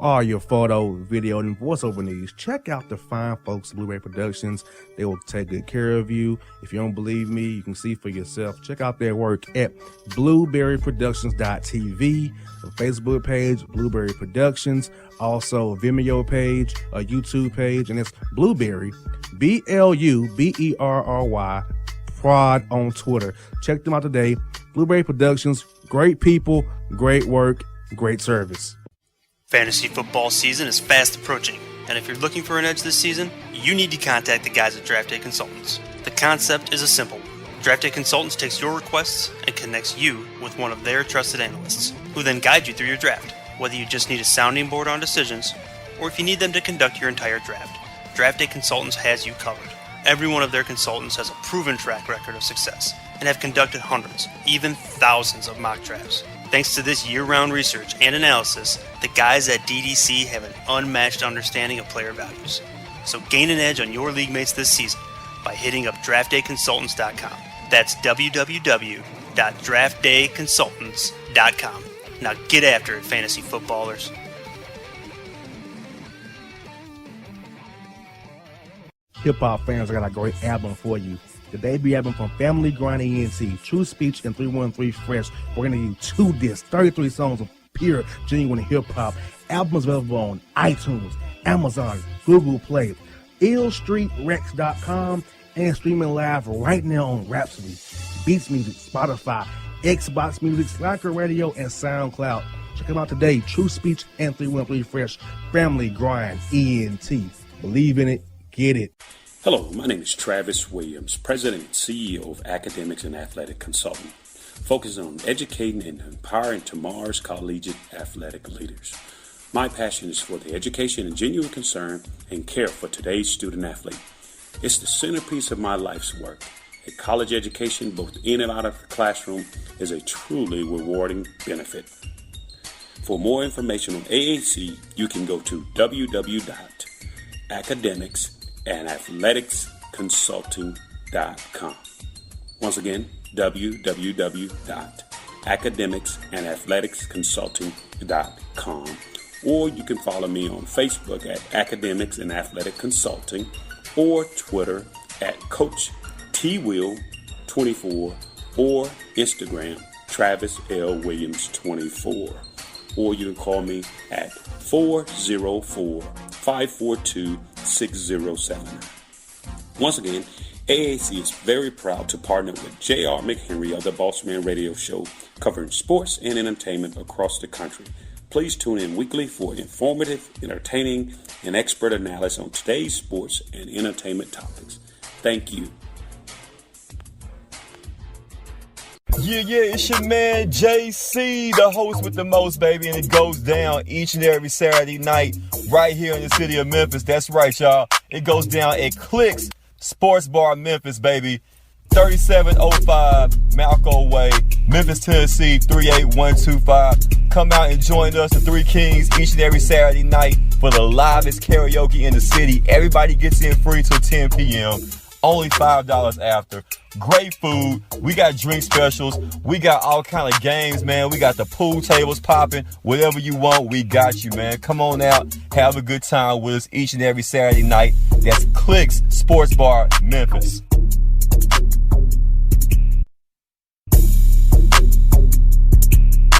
All your photo, video, and voiceover needs, check out the fine folks at Blueberry Productions. They will take good care of you. If you don't believe me, you can see for yourself. Check out their work at blueberryproductions.tv, the Facebook page, Blueberry Productions, also a Vimeo page, a YouTube page, and it's Blueberry, BLUBERRY, Prod on Twitter. Check them out today. Blueberry Productions, great people, great work, great service. Fantasy football season is fast approaching, and if you're looking for an edge this season, you need to contact the guys at Draft Day Consultants. The concept is a simple one. Draft Day Consultants takes your requests and connects you with one of their trusted analysts, who then guide you through your draft, whether you just need a sounding board on decisions, or if you need them to conduct your entire draft. Draft Day Consultants has you covered. Every one of their consultants has a proven track record of success, and have conducted hundreds, even thousands of mock drafts. Thanks to this year-round research and analysis, the guys at DDC have an unmatched understanding of player values. So gain an edge on your league mates this season by hitting up draftdayconsultants.com. That's www.draftdayconsultants.com. Now get after it, fantasy footballers. Hip-hop fans, I got a great album for you. The debut album from Family Grind ENT, True Speech and 313 Fresh. We're going to give you 2 discs, 33 songs of pure, genuine hip-hop. Albums available on iTunes, Amazon, Google Play, illstreetrex.com, and streaming live right now on Rhapsody, Beats Music, Spotify, Xbox Music, Slacker Radio, and SoundCloud. Check them out today, True Speech and 313 Fresh, Family Grind ENT. Believe in it, get it. Hello, my name is Travis Williams, President and CEO of Academics and Athletic Consulting, focusing on educating and empowering tomorrow's collegiate athletic leaders. My passion is for the education and genuine concern and care for today's student athlete. It's the centerpiece of my life's work. A college education, both in and out of the classroom, is a truly rewarding benefit. For more information on AAC, you can go to www.academicsandathleticsconsulting.com. Once again, www.academicsandathleticsconsulting.com. Or you can follow me on Facebook at Academics and Athletic Consulting, or Twitter at Coach TWill24, or Instagram Travis L. Williams 24. Or you can call me at 404-542-6079. Once again, AAC is very proud to partner with J.R. McHenry of the Bossman Radio Show, covering sports and entertainment across the country. Please tune in weekly for informative, entertaining, and expert analysis on today's sports and entertainment topics. Thank you. Yeah, it's your man JC, the host with the most, baby, and it goes down each and every Saturday night right here in the city of Memphis. That's right, y'all. It goes down at Clicks Sports Bar Memphis, baby. 3705 Malco Way, Memphis, Tennessee, 38125. Come out and join us, the Three Kings, each and every Saturday night for the livest karaoke in the city. Everybody gets in free till 10 p.m. Only $5 after. Great food. We got drink specials. We got all kind of games, man. We got the pool tables popping. Whatever you want, we got you, man. Come on out. Have a good time with us each and every Saturday night. That's Clicks Sports Bar, Memphis.